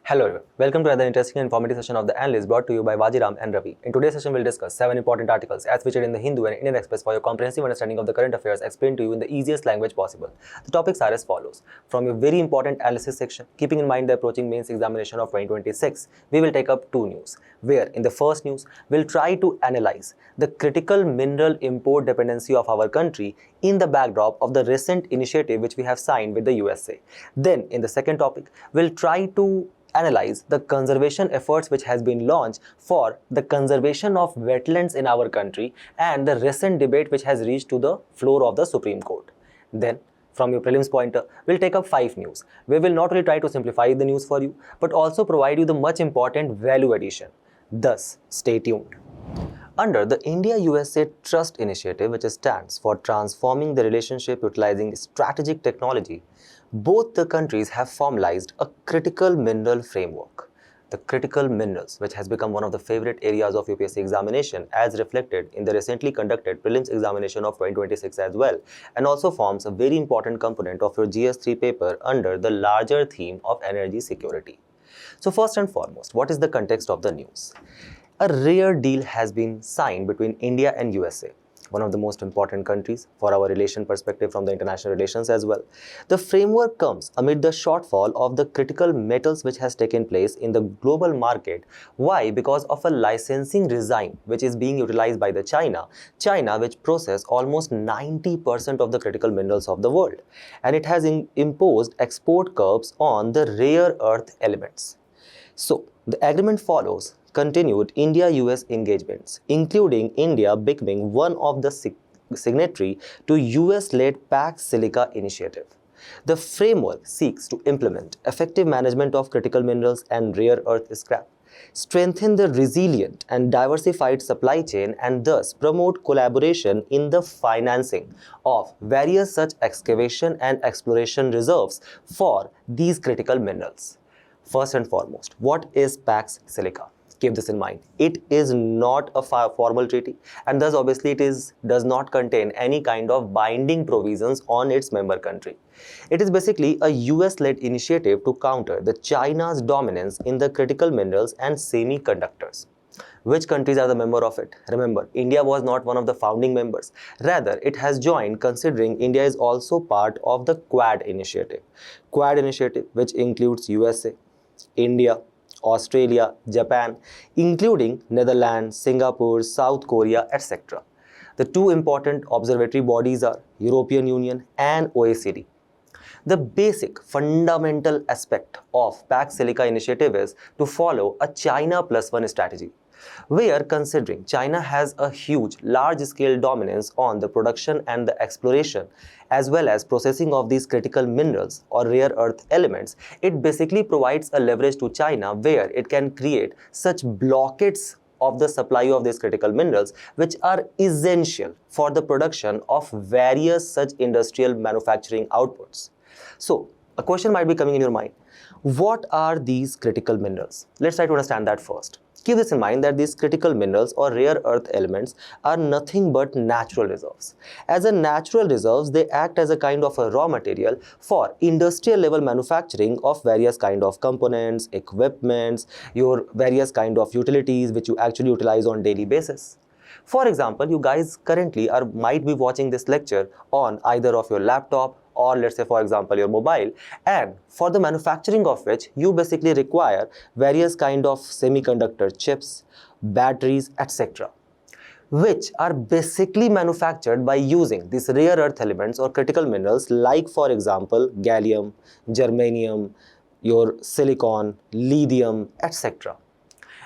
Hello everyone, welcome to another interesting and informative session of the Analyst brought to you by Vajiram and Ravi. In today's session, we'll discuss 7 important articles as featured in the Hindu and Indian Express for your comprehensive understanding of the current affairs explained to you in the easiest language possible. The topics are as follows. From your very important analysis section, keeping in mind the approaching mains examination of 2026, we will take up two news, where in the first news, we'll try to analyze the critical mineral import dependency of our country in the backdrop of the recent initiative which we have signed with the USA. Then, in the second topic, we'll try to analyze the conservation efforts which has been launched for the conservation of wetlands in our country and the recent debate which has reached to the floor of the Supreme Court. Then, from your prelims pointer, we'll take up 5 news. We will not only try to simplify the news for you, but also provide you the much important value addition. Thus, stay tuned. Under the India-USA Trust Initiative, which stands for Transforming the Relationship Utilizing Strategic Technology, both the countries have formalized a critical mineral framework. The critical minerals, which has become one of the favorite areas of UPSC examination as reflected in the recently conducted prelims examination of 2026 as well, and also forms a very important component of your GS3 paper under the larger theme of energy security. So first and foremost, what is the context of the news? A rare deal has been signed between India and USA, one of the most important countries for our relation perspective from the international relations as well. The framework comes amid the shortfall of the critical metals which has taken place in the global market. Why? Because of a licensing regime which is being utilized by the China which process almost 90% of the critical minerals of the world, and it has imposed export curbs on the rare earth elements. So, the agreement follows continued India-US engagements, including India becoming one of the signatory to US-led Pax Silica initiative. The framework seeks to implement effective management of critical minerals and rare earth scrap, strengthen the resilient and diversified supply chain, and thus promote collaboration in the financing of various such excavation and exploration reserves for these critical minerals. First and foremost, what is Pax Silica? Keep this in mind. It is not a formal treaty, and thus obviously does not contain any kind of binding provisions on its member country. It is basically a US-led initiative to counter the China's dominance in the critical minerals and semiconductors. Which countries are the member of it? Remember, India was not one of the founding members. Rather, it has joined considering India is also part of the Quad initiative. Quad initiative, which includes USA, India, Australia, Japan, including Netherlands, Singapore, South Korea, etc. The two important observatory bodies are European Union and OECD. The basic fundamental aspect of Pax Silica initiative is to follow a China plus one strategy, where considering China has a huge large-scale dominance on the production and the exploration as well as processing of these critical minerals or rare earth elements, it basically provides a leverage to China where it can create such blockades of the supply of these critical minerals which are essential for the production of various such industrial manufacturing outputs. So, a question might be coming in your mind. What are these critical minerals? Let's try to understand that first. Keep this in mind that these critical minerals or rare earth elements are nothing but natural reserves. As a natural reserves, they act as a kind of a raw material for industrial level manufacturing of various kind of components, equipments, your various kind of utilities which you actually utilize on daily basis. For example, you guys currently might be watching this lecture on either of your laptop or let's say for example your mobile, and for the manufacturing of which you basically require various kind of semiconductor chips, batteries, etc., which are basically manufactured by using these rare earth elements or critical minerals like for example gallium, germanium, your silicon, lithium, etc.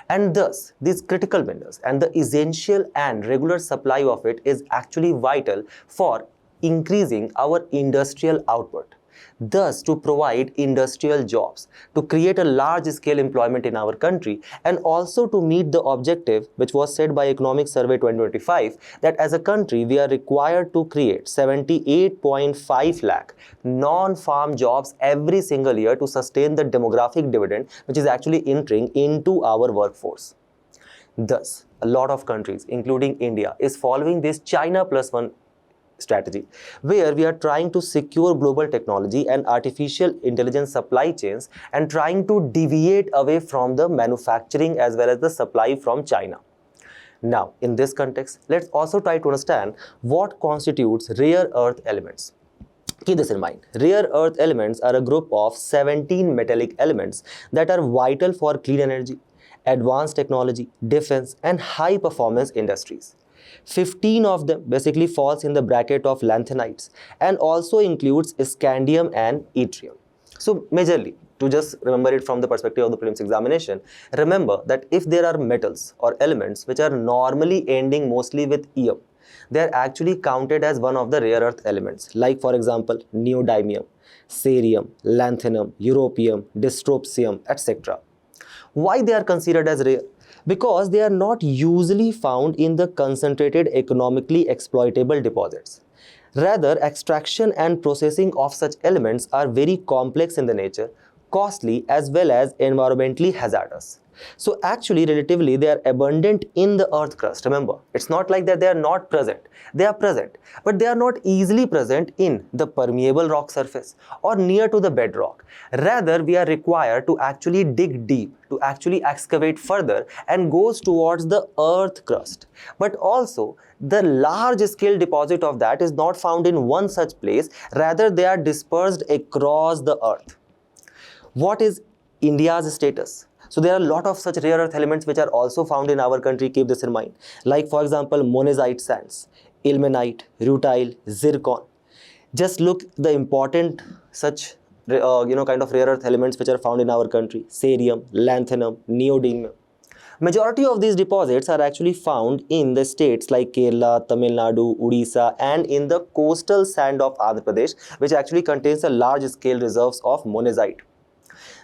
And thus, these critical minerals and the essential and regular supply of it is actually vital for increasing our industrial output. Thus, to provide industrial jobs, to create a large-scale employment in our country, and also to meet the objective which was set by Economic Survey 2025 that as a country we are required to create 78.5 lakh non-farm jobs every single year to sustain the demographic dividend which is actually entering into our workforce. Thus, a lot of countries, including India, is following this China plus one strategy, where we are trying to secure global technology and artificial intelligence supply chains and trying to deviate away from the manufacturing as well as the supply from China. Now, in this context, let's also try to understand what constitutes rare earth elements. Keep this in mind. Rare earth elements are a group of 17 metallic elements that are vital for clean energy, advanced technology, defense, and high performance industries. 15 of them basically falls in the bracket of lanthanides and also includes scandium and yttrium. So majorly, to just remember it from the perspective of the prelims examination, remember that if there are metals or elements which are normally ending mostly with -ium, they are actually counted as one of the rare earth elements, like for example neodymium, cerium, lanthanum, europium, dysprosium, etc. Why they are considered as rare? Because they are not usually found in the concentrated economically exploitable deposits. Rather, extraction and processing of such elements are very complex in the nature, costly as well as environmentally hazardous. So actually, relatively, they are abundant in the earth crust. Remember, it's not like that they are not present. They are present, but they are not easily present in the permeable rock surface or near to the bedrock. Rather, we are required to actually dig deep, to actually excavate further and goes towards the earth crust. But also, the large scale deposit of that is not found in one such place. Rather, they are dispersed across the earth. What is India's status? So there are a lot of such rare earth elements which are also found in our country. Keep this in mind. Like for example, monazite sands, ilmenite, rutile, zircon. Just look the important such kind of rare earth elements which are found in our country: cerium, lanthanum, neodymium. Majority of these deposits are actually found in the states like Kerala, Tamil Nadu, Odisha, and in the coastal sand of Andhra Pradesh, which actually contains a large scale reserves of monazite.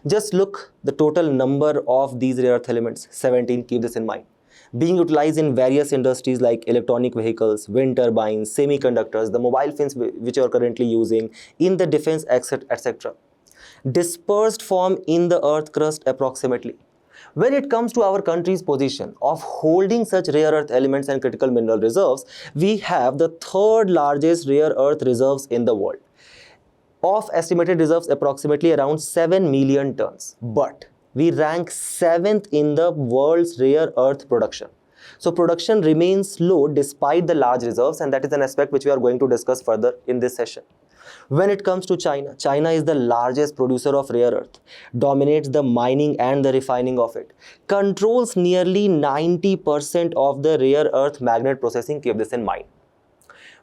Just look the total number of these rare earth elements, 17, keep this in mind, being utilized in various industries like electronic vehicles, wind turbines, semiconductors, the mobile phones which you are currently using, in the defense, etc. Dispersed form in the earth crust approximately. When it comes to our country's position of holding such rare earth elements and critical mineral reserves, we have the third largest rare earth reserves in the world. Of estimated reserves approximately around 7 million tons, but we rank 7th in the world's rare earth production. So production remains low despite the large reserves, and that is an aspect which we are going to discuss further in this session. When it comes to China, China is the largest producer of rare earth, dominates the mining and the refining of it, controls nearly 90% of the rare earth magnet processing. Keep this in mind.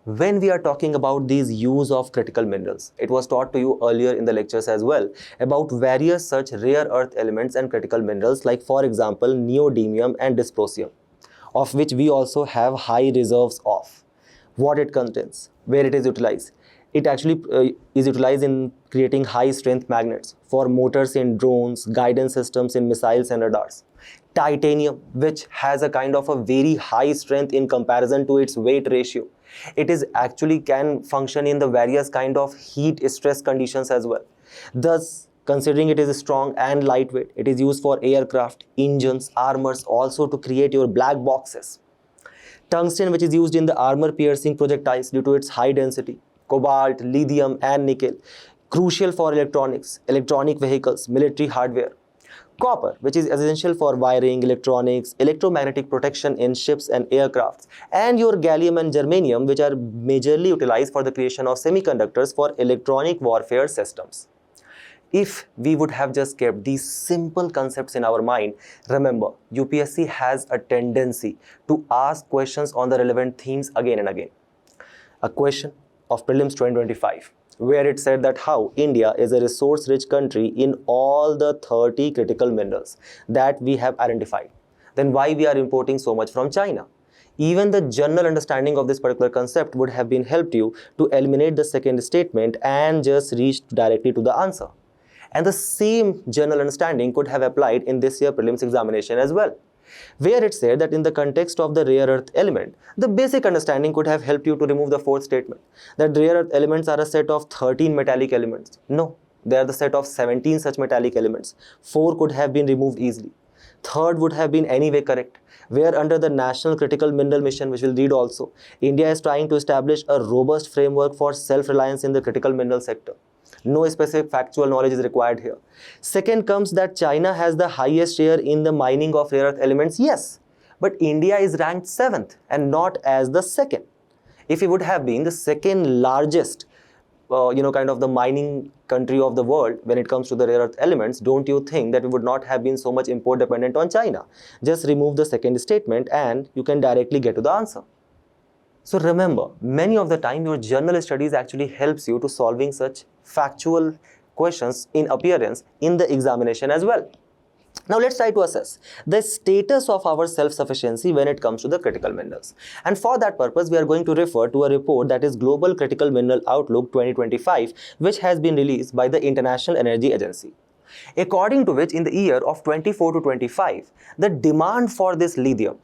When we are talking about these use of critical minerals, it was taught to you earlier in the lectures as well about various such rare earth elements and critical minerals, like for example neodymium and dysprosium, of which we also have high reserves of. What it contains, where it is utilized. It actually is utilized in creating high strength magnets for motors in drones, guidance systems in missiles and radars. Titanium, which has a kind of a very high strength in comparison to its weight ratio. It is actually can function in the various kind of heat stress conditions as well. Thus, considering it is strong and lightweight, it is used for aircraft, engines, armors, also to create your black boxes. Tungsten, which is used in the armor piercing projectiles due to its high density. Cobalt, lithium and nickel, crucial for electronics, electronic vehicles, military hardware. Copper, which is essential for wiring, electronics, electromagnetic protection in ships and aircrafts, and your gallium and germanium, which are majorly utilized for the creation of semiconductors for electronic warfare systems. If we would have just kept these simple concepts in our mind, remember, UPSC has a tendency to ask questions on the relevant themes again and again. A question of prelims 2025, where it said that how India is a resource-rich country in all the 30 critical minerals that we have identified. Then why we are importing so much from China? Even the general understanding of this particular concept would have been helped you to eliminate the second statement and just reach directly to the answer. And the same general understanding could have applied in this year prelims examination as well, where it said that in the context of the rare earth element, the basic understanding could have helped you to remove the fourth statement, that rare earth elements are a set of 13 metallic elements. No, they are the set of 17 such metallic elements. 4 could have been removed easily. Third would have been anyway correct. where under the National Critical Mineral Mission, which we'll read also, India is trying to establish a robust framework for self-reliance in the critical mineral sector. No specific factual knowledge is required here. Second comes that China has the highest share in the mining of rare earth elements. Yes, but India is ranked 7th and not as the second. If it would have been the second largest kind of the mining country of the world when it comes to the rare earth elements, don't you think that we would not have been so much import dependent on China? Just remove the second statement and you can directly get to the answer. So remember, many of the time your general studies actually helps you to solving such factual questions in appearance in the examination as well. Now let's try to assess the status of our self-sufficiency when it comes to the critical minerals. And for that purpose, we are going to refer to a report that is Global Critical Mineral Outlook 2025, which has been released by the International Energy Agency. According to which, in the year of 24 to 25, the demand for this lithium,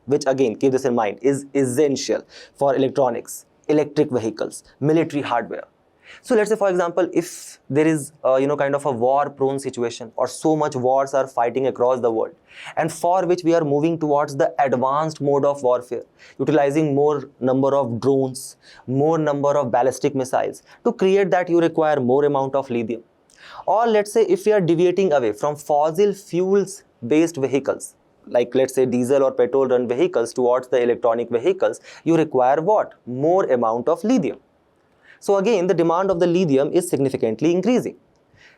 which again, keep this in mind, is essential for electronics, electric vehicles, military hardware. So let's say, for example, if there is kind of a war-prone situation or so much wars are fighting across the world, and for which we are moving towards the advanced mode of warfare, utilizing more number of drones, more number of ballistic missiles. To create that, you require more amount of lithium. Or let's say if we are deviating away from fossil fuels based vehicles, like let's say diesel or petrol run vehicles towards the electronic vehicles, you require what? More amount of lithium. So again, the demand of the lithium is significantly increasing.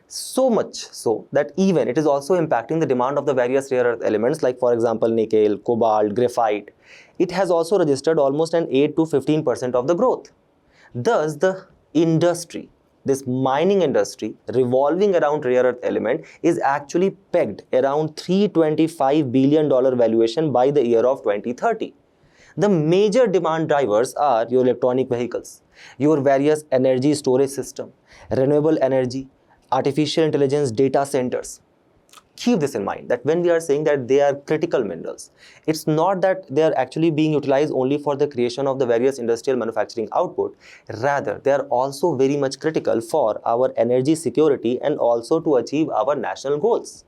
So much so that even it is also impacting the demand of the various rare earth elements, like for example nickel, cobalt, graphite. It has also registered almost an 8 to 15% of the growth. Thus the industry, this mining industry revolving around rare earth element, is actually pegged around $325 billion valuation by the year of 2030. The major demand drivers are your electronic vehicles, your various energy storage system, renewable energy, artificial intelligence data centers. Keep this in mind that when we are saying that they are critical minerals, it's not that they are actually being utilized only for the creation of the various industrial manufacturing output. Rather, they are also very much critical for our energy security and also to achieve our national goals.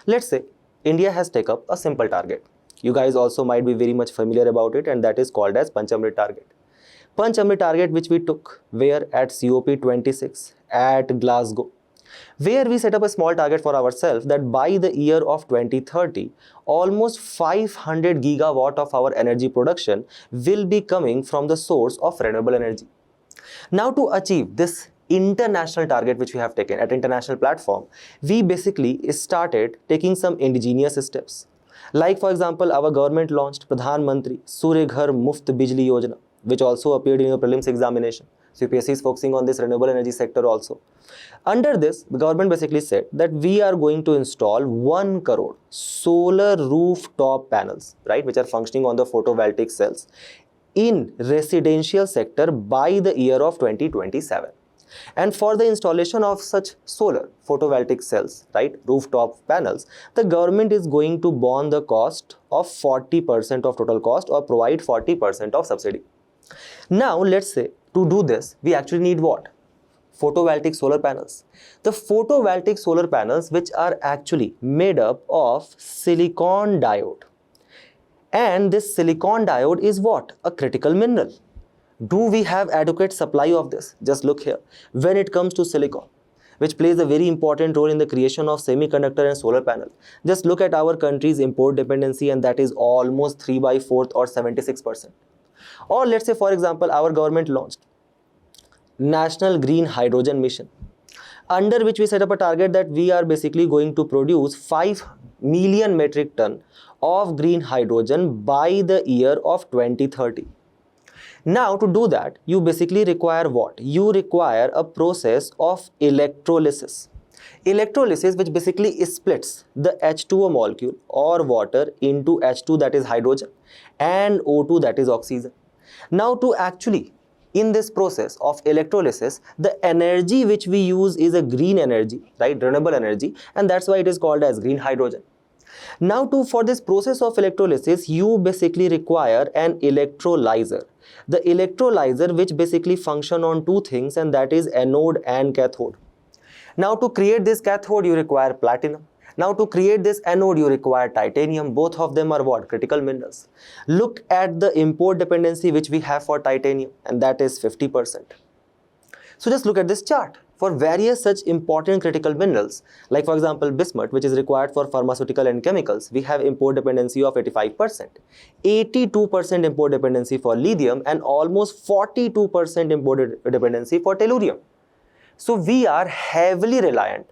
Let's say India has taken up a simple target. You guys also might be very much familiar about it, and that is called as Panchamrit target. Panchamrit target, which we took where at COP26 at Glasgow, where we set up a small target for ourselves that by the year of 2030, almost 500 gigawatt of our energy production will be coming from the source of renewable energy. Now to achieve this international target which we have taken at international platform, we basically started taking some indigenous steps. Like for example, our government launched Pradhan Mantri Surya Ghar Muft Bijli Yojana, which also appeared in your prelims examination. So UPSC is focusing on this renewable energy sector also. Under this, the government basically said that we are going to install 1 crore solar rooftop panels, right, which are functioning on the photovoltaic cells in residential sector by the year of 2027. And for the installation of such solar photovoltaic cells, right, rooftop panels, the government is going to bond the cost of 40% of total cost or provide 40% of subsidy. Now, let's say to do this, we actually need what? Photovoltaic solar panels. The photovoltaic solar panels, which are actually made up of silicon diode. And this silicon diode is what? A critical mineral. Do we have adequate supply of this? Just look here. When it comes to silicon, which plays a very important role in the creation of semiconductor and solar panel, just look at our country's import dependency, and that is almost 3/4 or 76%. Or let's say, for example, our government launched National Green Hydrogen Mission, under which we set up a target that we are basically going to produce 5 million metric ton of green hydrogen by the year of 2030. Now, to do that, you basically require what? You require a process of electrolysis. Electrolysis, which basically splits the H2O molecule or water into H2, that is hydrogen, and O2, that is oxygen. Now, to actually, in this process of electrolysis, the energy which we use is a green energy, right, renewable energy, and that's why it is called as green hydrogen. Now, for this process of electrolysis, you basically require an electrolyzer. The electrolyzer, which basically function on 2 things, and that is anode and cathode. Now, to create this cathode, you require platinum. Now to create this anode you require titanium. Both of them are what? Critical minerals. Look at the import dependency which we have for titanium, and that is 50%. So just look at this chart. For various such important critical minerals, like for example bismuth, which is required for pharmaceutical and chemicals, we have import dependency of 85%, 82% import dependency for lithium, and almost 42% import dependency for tellurium. So we are heavily reliant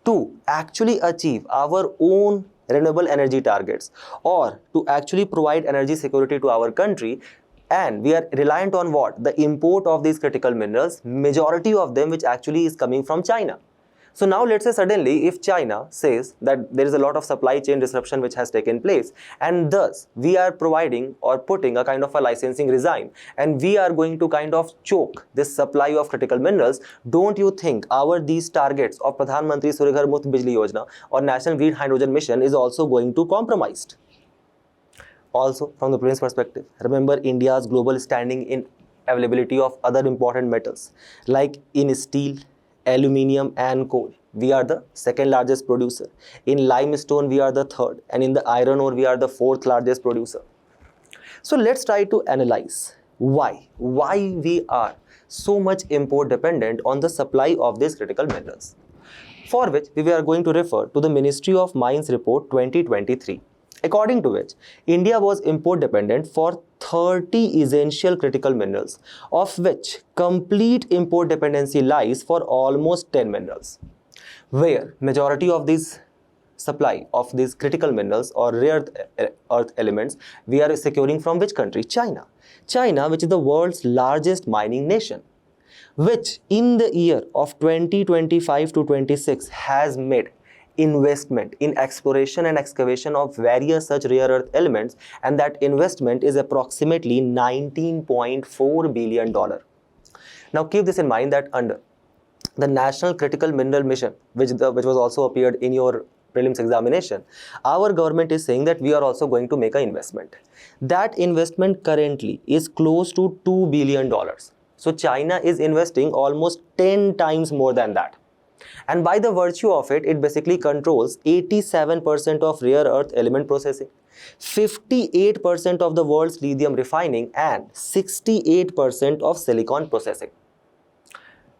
to actually achieve our own renewable energy targets, or to actually provide energy security to our country. And we are reliant on what? The import of these critical minerals, majority of them which actually is coming from China. So now let's say suddenly if China says that there is a lot of supply chain disruption which has taken place, and thus we are providing or putting a kind of a licensing regime, and we are going to kind of choke this supply of critical minerals, don't you think our these targets of Pradhan Mantri Surya Ghar Muft Bijli Yojana or National Green Hydrogen Mission is also going to compromised? Also, from the prelims perspective, remember India's global standing in availability of other important metals like in steel, aluminium and coal. We are the second largest producer. In limestone, we are the third, and in the iron ore, we are the fourth largest producer. So let's try to analyze why we are so much import dependent on the supply of these critical minerals, for which we are going to refer to the Ministry of Mines report 2023. According to which, India was import dependent for 30 essential critical minerals, of which complete import dependency lies for almost 10 minerals, where majority of these supply of these critical minerals or rare earth elements we are securing from which country? China. China, which is the world's largest mining nation, which in the year of 2025 to 26 has made investment in exploration and excavation of various such rare earth elements, and that investment is approximately $19.4 billion. Now keep this in mind that under the National Critical Mineral Mission, which was also appeared in your prelims examination, our government is saying that we are also going to make an investment. That investment currently is close to $2 billion. So China is investing almost 10 times more than that. And by the virtue of it, it basically controls 87% of rare earth element processing, 58% of the world's lithium refining, and 68% of silicon processing.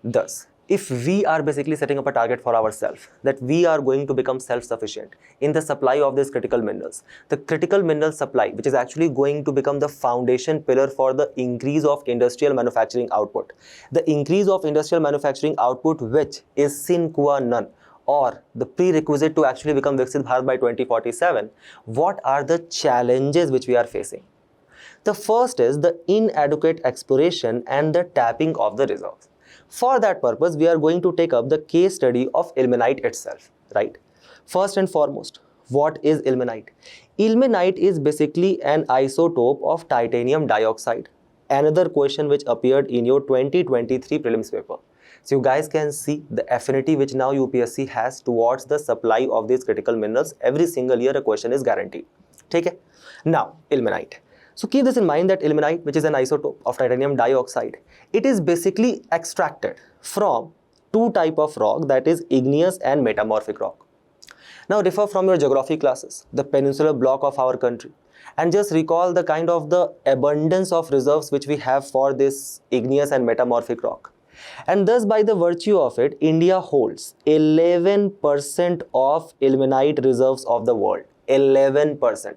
Thus, if we are basically setting up a target for ourselves that we are going to become self-sufficient in the supply of these critical minerals, the critical mineral supply, which is actually going to become the foundation pillar for the increase of industrial manufacturing output, the increase of industrial manufacturing output which is sine qua non or the prerequisite to actually become Viksit Bharat by 2047, what are the challenges which we are facing? The first is the inadequate exploration and the tapping of the reserves. For that purpose, we are going to take up the case study of ilmenite itself, right? First and foremost, what is ilmenite? Ilmenite is basically an isotope of titanium dioxide. Another question which appeared in your 2023 prelims paper. So you guys can see the affinity which now UPSC has towards the supply of these critical minerals. Every single year a question is guaranteed. Okay? Now, ilmenite. So keep this in mind that ilmenite, which is an isotope of titanium dioxide, it is basically extracted from two types of rock, that is igneous and metamorphic rock. Now refer from your geography classes, the peninsular block of our country, and just recall the kind of the abundance of reserves which we have for this igneous and metamorphic rock. And thus by the virtue of it, India holds 11% of ilmenite reserves of the world. 11%.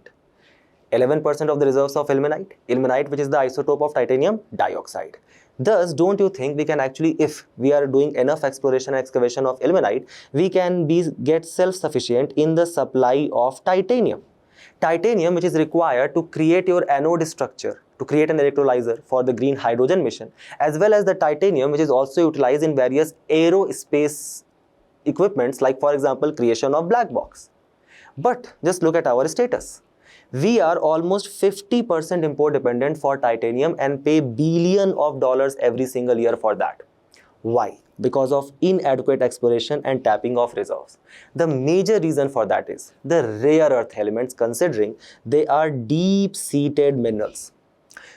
11% of the reserves of ilmenite, which is the isotope of titanium dioxide. Thus, don't you think we can actually, if we are doing enough exploration and excavation of ilmenite, we can get self-sufficient in the supply of titanium. Titanium, which is required to create your anode structure, to create an electrolyzer for the green hydrogen mission, as well as the titanium, which is also utilized in various aerospace equipments, like for example, creation of black box. But just look at our status. We are almost 50% import dependent for titanium and pay billions of dollars every single year for that. Why? Because of inadequate exploration and tapping of reserves. The major reason for that is the rare earth elements, considering they are deep-seated minerals.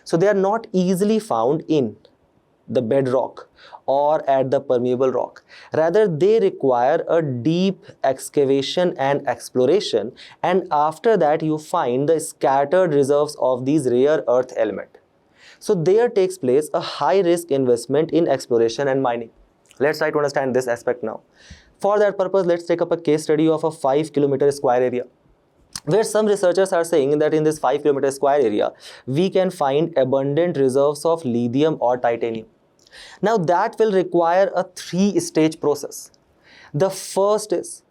So they are not easily found in the bedrock or at the permeable rock. Rather, they require a deep excavation and exploration, and after that you find the scattered reserves of these rare earth elements. So there takes place a high risk investment in exploration and mining. Let's try to understand this aspect now. For that purpose, let's take up a case study of a 5-kilometer square area, where some researchers are saying that in this 5-kilometer square area, we can find abundant reserves of lithium or titanium. Now that will require a 3-stage process. The first is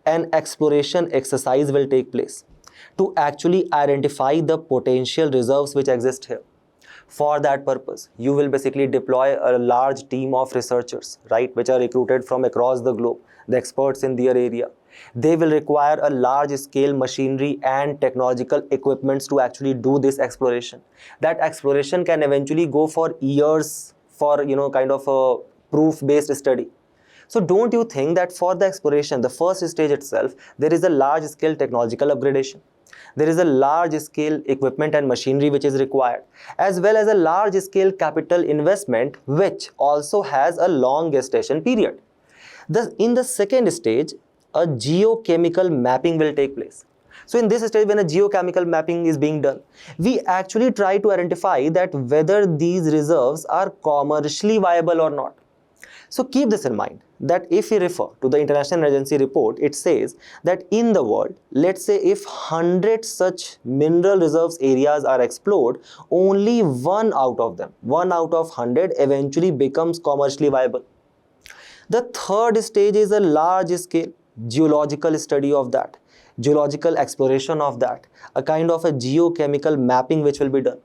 an exploration exercise will take place to actually identify the potential reserves which exist here. For that purpose, you will basically deploy a large team of researchers, right, which are recruited from across the globe, the experts in their area. They will require a large scale machinery and technological equipments to actually do this exploration. That exploration can eventually go for years for, kind of a proof-based study. So don't you think that for the exploration, the first stage itself, there is a large scale technological upgradation. There is a large scale equipment and machinery which is required, as well as a large scale capital investment which also has a long gestation period. In the second stage, a geochemical mapping will take place. So in this stage, when a geochemical mapping is being done, we actually try to identify that whether these reserves are commercially viable or not. So keep this in mind that if we refer to the International Agency report, it says that in the world, let's say if 100 such mineral reserves areas are explored, only one out of 100 eventually becomes commercially viable. The third stage is a large scale geological study of that, geological exploration of that, a kind of a geochemical mapping which will be done.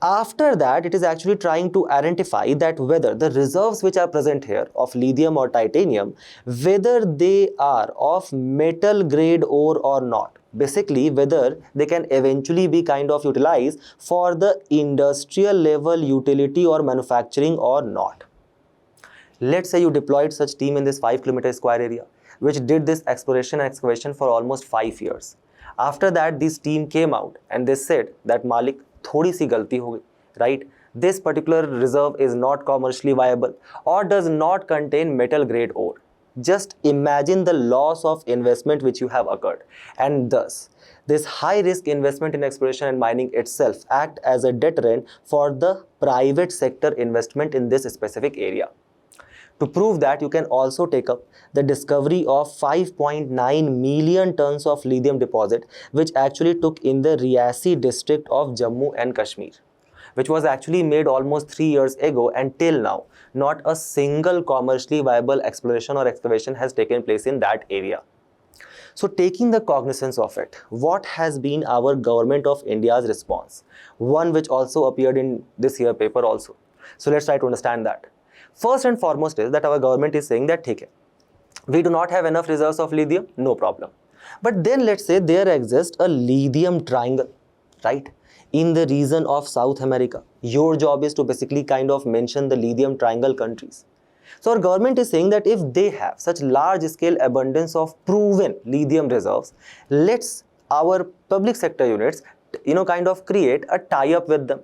After that, it is actually trying to identify that whether the reserves which are present here of lithium or titanium, whether they are of metal grade ore or not. Basically, whether they can eventually be kind of utilized for the industrial level utility or manufacturing or not. Let's say you deployed such team in this 5-kilometer square area, which did this exploration and excavation for almost 5 years. After that, this team came out and they said that Malik, थोड़ी सी गलती हो गई, right? This particular reserve is not commercially viable or does not contain metal grade ore. Just imagine the loss of investment which you have occurred, and thus this high risk investment in exploration and mining itself act as a deterrent for the private sector investment in this specific area. To prove that, you can also take up the discovery of 5.9 million tons of lithium deposit which actually took in the Riyasi district of Jammu and Kashmir, which was actually made almost 3 years ago, and till now not a single commercially viable exploration or excavation has taken place in that area. So taking the cognizance of it, what has been our government of India's response? One which also appeared in this year paper also. So let's try to understand that. First and foremost is that our government is saying that okay, we do not have enough reserves of lithium, no problem. But then let's say there exists a lithium triangle, right, in the region of South America. Your job is to basically kind of mention the lithium triangle countries. So our government is saying that if they have such large scale abundance of proven lithium reserves, let's our public sector units, kind of create a tie-up with them,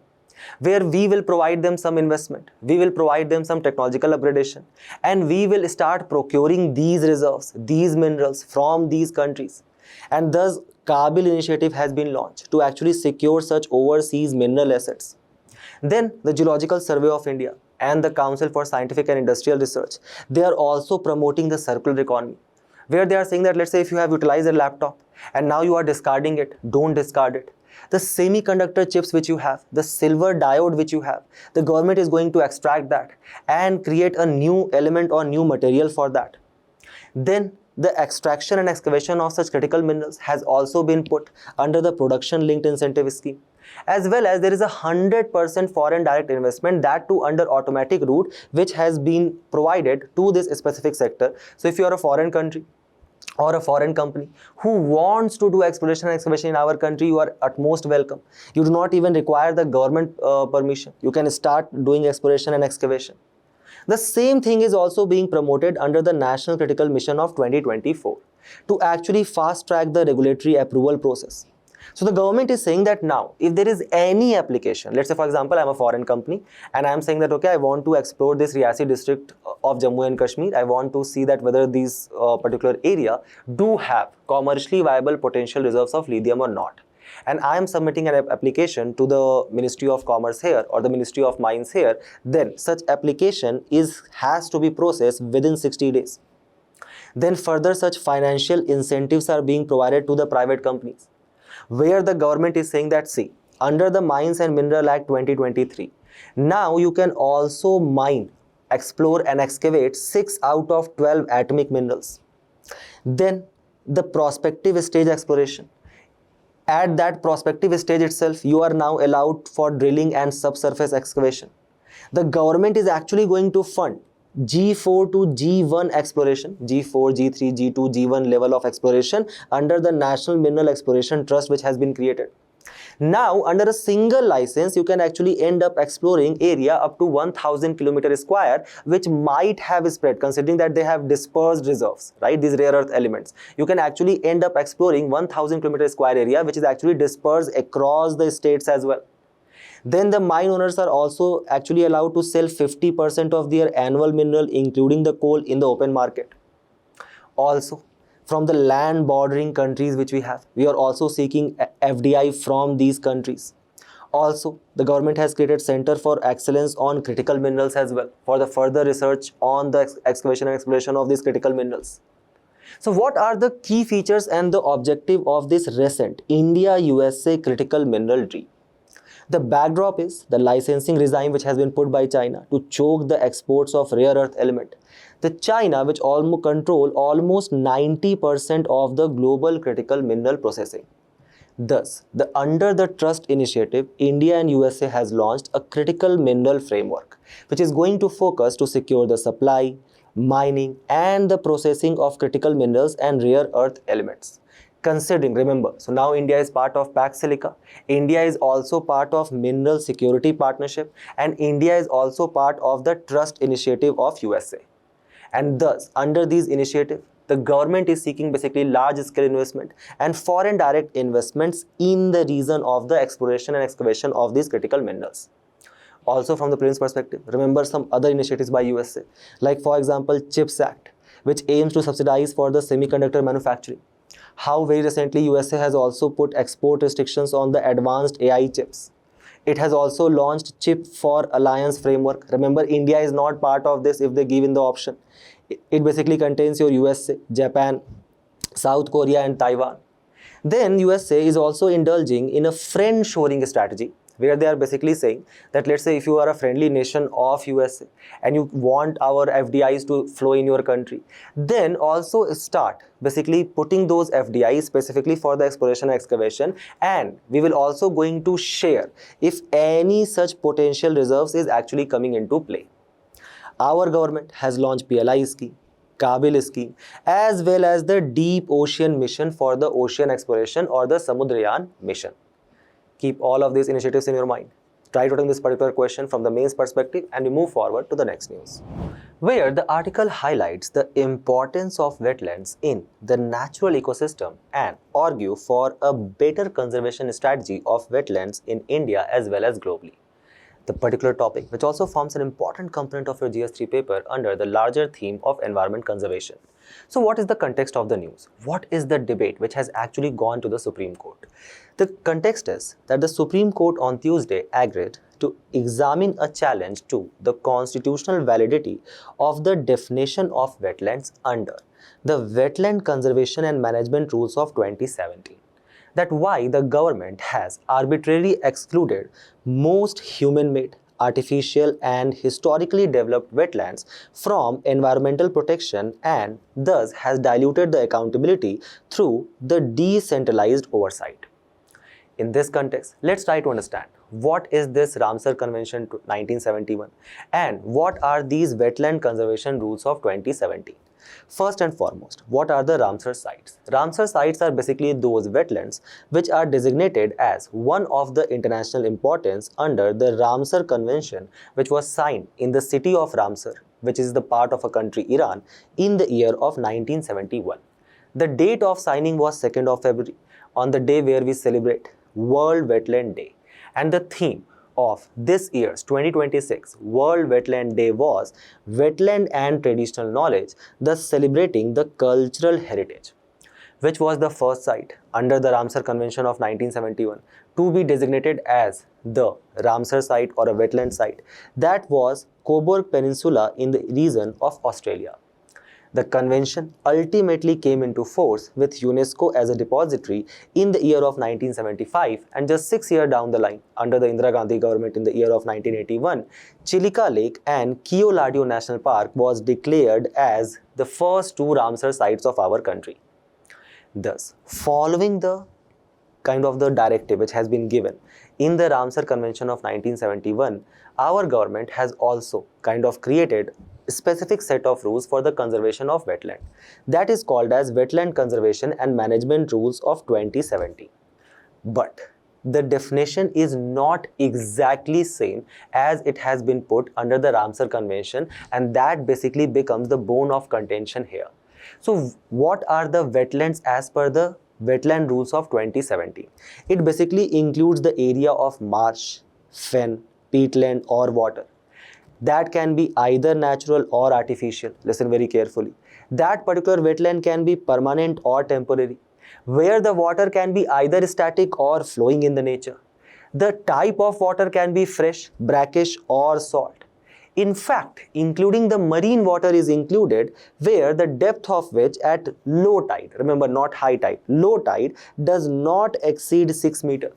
where we will provide them some investment, we will provide them some technological upgradation, and we will start procuring these reserves, these minerals from these countries. And thus, Kabil initiative has been launched to actually secure such overseas mineral assets. Then the Geological Survey of India and the Council for Scientific and Industrial Research, they are also promoting the circular economy, where they are saying that let's say if you have utilized a laptop and now you are discarding it, don't discard it. The semiconductor chips which you have, the silver diode which you have, the government is going to extract that and create a new element or new material for that. Then the extraction and excavation of such critical minerals has also been put under the production linked incentive scheme. As well as there is 100% foreign direct investment, that too under automatic route, which has been provided to this specific sector. So if you are a foreign country or a foreign company who wants to do exploration and excavation in our country, you are at most welcome. You do not even require the government permission. You can start doing exploration and excavation. The same thing is also being promoted under the National Critical Mission of 2024 to actually fast track the regulatory approval process. So the government is saying that now, if there is any application, let's say for example, I'm a foreign company and I'm saying that, okay, I want to explore this Riyasi district of Jammu and Kashmir. I want to see that whether these particular area do have commercially viable potential reserves of lithium or not. And I am submitting an application to the Ministry of Commerce here or the Ministry of Mines here, then such application has to be processed within 60 days. Then further such financial incentives are being provided to the private companies, where the government is saying that, see, under the Mines and Mineral Act 2023, now you can also mine, explore and excavate 6 out of 12 atomic minerals. Then the prospective stage exploration. At that prospective stage itself, you are now allowed for drilling and subsurface excavation. The government is actually going to fund G4 to G1 exploration, G4, G3, G2, G1 level of exploration under the National Mineral Exploration Trust, which has been created. Now, under a single license, you can actually end up exploring area up to 1000 kilometers square, which might have spread, considering that they have dispersed reserves, right? These rare earth elements. You can actually end up exploring 1000 kilometers square area, which is actually dispersed across the states as well. Then the mine owners are also actually allowed to sell 50% of their annual mineral, including the coal, in the open market. Also, from the land bordering countries which we have, we are also seeking FDI from these countries. Also, the government has created Center for Excellence on Critical Minerals as well, for the further research on the excavation and exploration of these critical minerals. So what are the key features and the objective of this recent India-USA critical mineral deal? The backdrop is the licensing regime which has been put by China to choke the exports of rare earth element. The China, which control almost 90% of the global critical mineral processing. Thus, under the Trust Initiative, India and USA has launched a critical mineral framework, which is going to focus to secure the supply, mining, and the processing of critical minerals and rare earth elements. Considering, remember, so now India is part of Pax Silica, India is also part of Mineral Security Partnership, and India is also part of the Trust Initiative of USA. And thus, under these initiatives, the government is seeking basically large-scale investment and foreign direct investments in the region of the exploration and excavation of these critical minerals. Also, from the Prince perspective, remember some other initiatives by USA, like for example, CHIPS Act, which aims to subsidize for the semiconductor manufacturing. How very recently USA has also put export restrictions on the advanced AI chips. It has also launched Chip for Alliance framework. Remember, India is not part of this if they give in the option. It basically contains your USA, Japan, South Korea and Taiwan. Then USA is also indulging in a friend-shoring strategy, where they are basically saying that, let's say if you are a friendly nation of USA and you want our FDIs to flow in your country, then also start basically putting those FDIs specifically for the exploration and excavation, and we will also going to share if any such potential reserves is actually coming into play. Our government has launched PLI scheme, Kabil scheme, as well as the Deep Ocean Mission for the ocean exploration, or the Samudrayan mission. Keep all of these initiatives in your mind. Try to take this particular question from the mains perspective, and we move forward to the next news, where the article highlights the importance of wetlands in the natural ecosystem and argue for a better conservation strategy of wetlands in India as well as globally. The particular topic, which also forms an important component of your GS3 paper under the larger theme of environment conservation. So what is the context of the news? What is the debate which has actually gone to the Supreme Court? The context is that the Supreme Court on Tuesday agreed to examine a challenge to the constitutional validity of the definition of wetlands under the Wetland Conservation and Management Rules of 2017. That why the government has arbitrarily excluded most human-made, artificial and historically developed wetlands from environmental protection, and thus has diluted the accountability through the decentralized oversight. In this context, let's try to understand what is this Ramsar Convention 1971 and what are these Wetland Conservation Rules of 2017. First and foremost, what are the Ramsar sites? Ramsar sites are basically those wetlands which are designated as one of the international importance under the Ramsar Convention, which was signed in the city of Ramsar, which is the part of a country Iran, in the year of 1971. The date of signing was 2nd of February. on the day where we celebrate World Wetland Day. And the theme of this year's 2026 World Wetland Day was Wetland and Traditional Knowledge, thus celebrating the cultural heritage, which was the first site under the Ramsar Convention of 1971 to be designated as the Ramsar site or a wetland site. That was Cobourg Peninsula in the region of Australia. The convention ultimately came into force with UNESCO as a depository in the year of 1975, and just 6 years down the line, under the Indira Gandhi government in the year of 1981, Chilika Lake and Gir National Park was declared as the first two Ramsar sites of our country. Thus, following the kind of the directive which has been given in the Ramsar Convention of 1971, our government has also kind of created a specific set of rules for the conservation of wetland. That is called as Wetland Conservation and Management Rules of 2017. But the definition is not exactly same as it has been put under the Ramsar Convention, and that basically becomes the bone of contention here. So what are the wetlands as per the Wetland Rules of 2017? It basically includes the area of marsh, fen, peatland or water. That can be either natural or artificial. Listen very carefully. That particular wetland can be permanent or temporary, where the water can be either static or flowing in the nature. The type of water can be fresh, brackish or salt. In fact, including the marine water is included, where the depth of which at low tide, remember not high tide, low tide does not exceed 6 meters.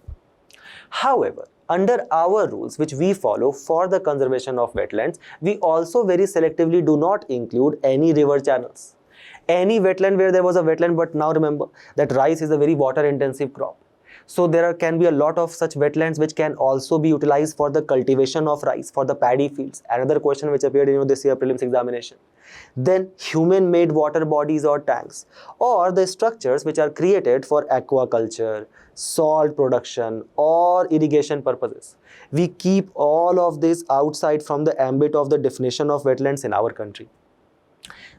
However, under our rules which we follow for the conservation of wetlands, we also very selectively do not include any river channels. Any wetland where there was a wetland, but now remember that rice is a very water intensive crop. So there can be a lot of such wetlands which can also be utilized for the cultivation of rice, for the paddy fields. Another question which appeared in this year prelims examination. Then human-made water bodies or tanks, or the structures which are created for aquaculture, salt production or irrigation purposes. We keep all of this outside from the ambit of the definition of wetlands in our country.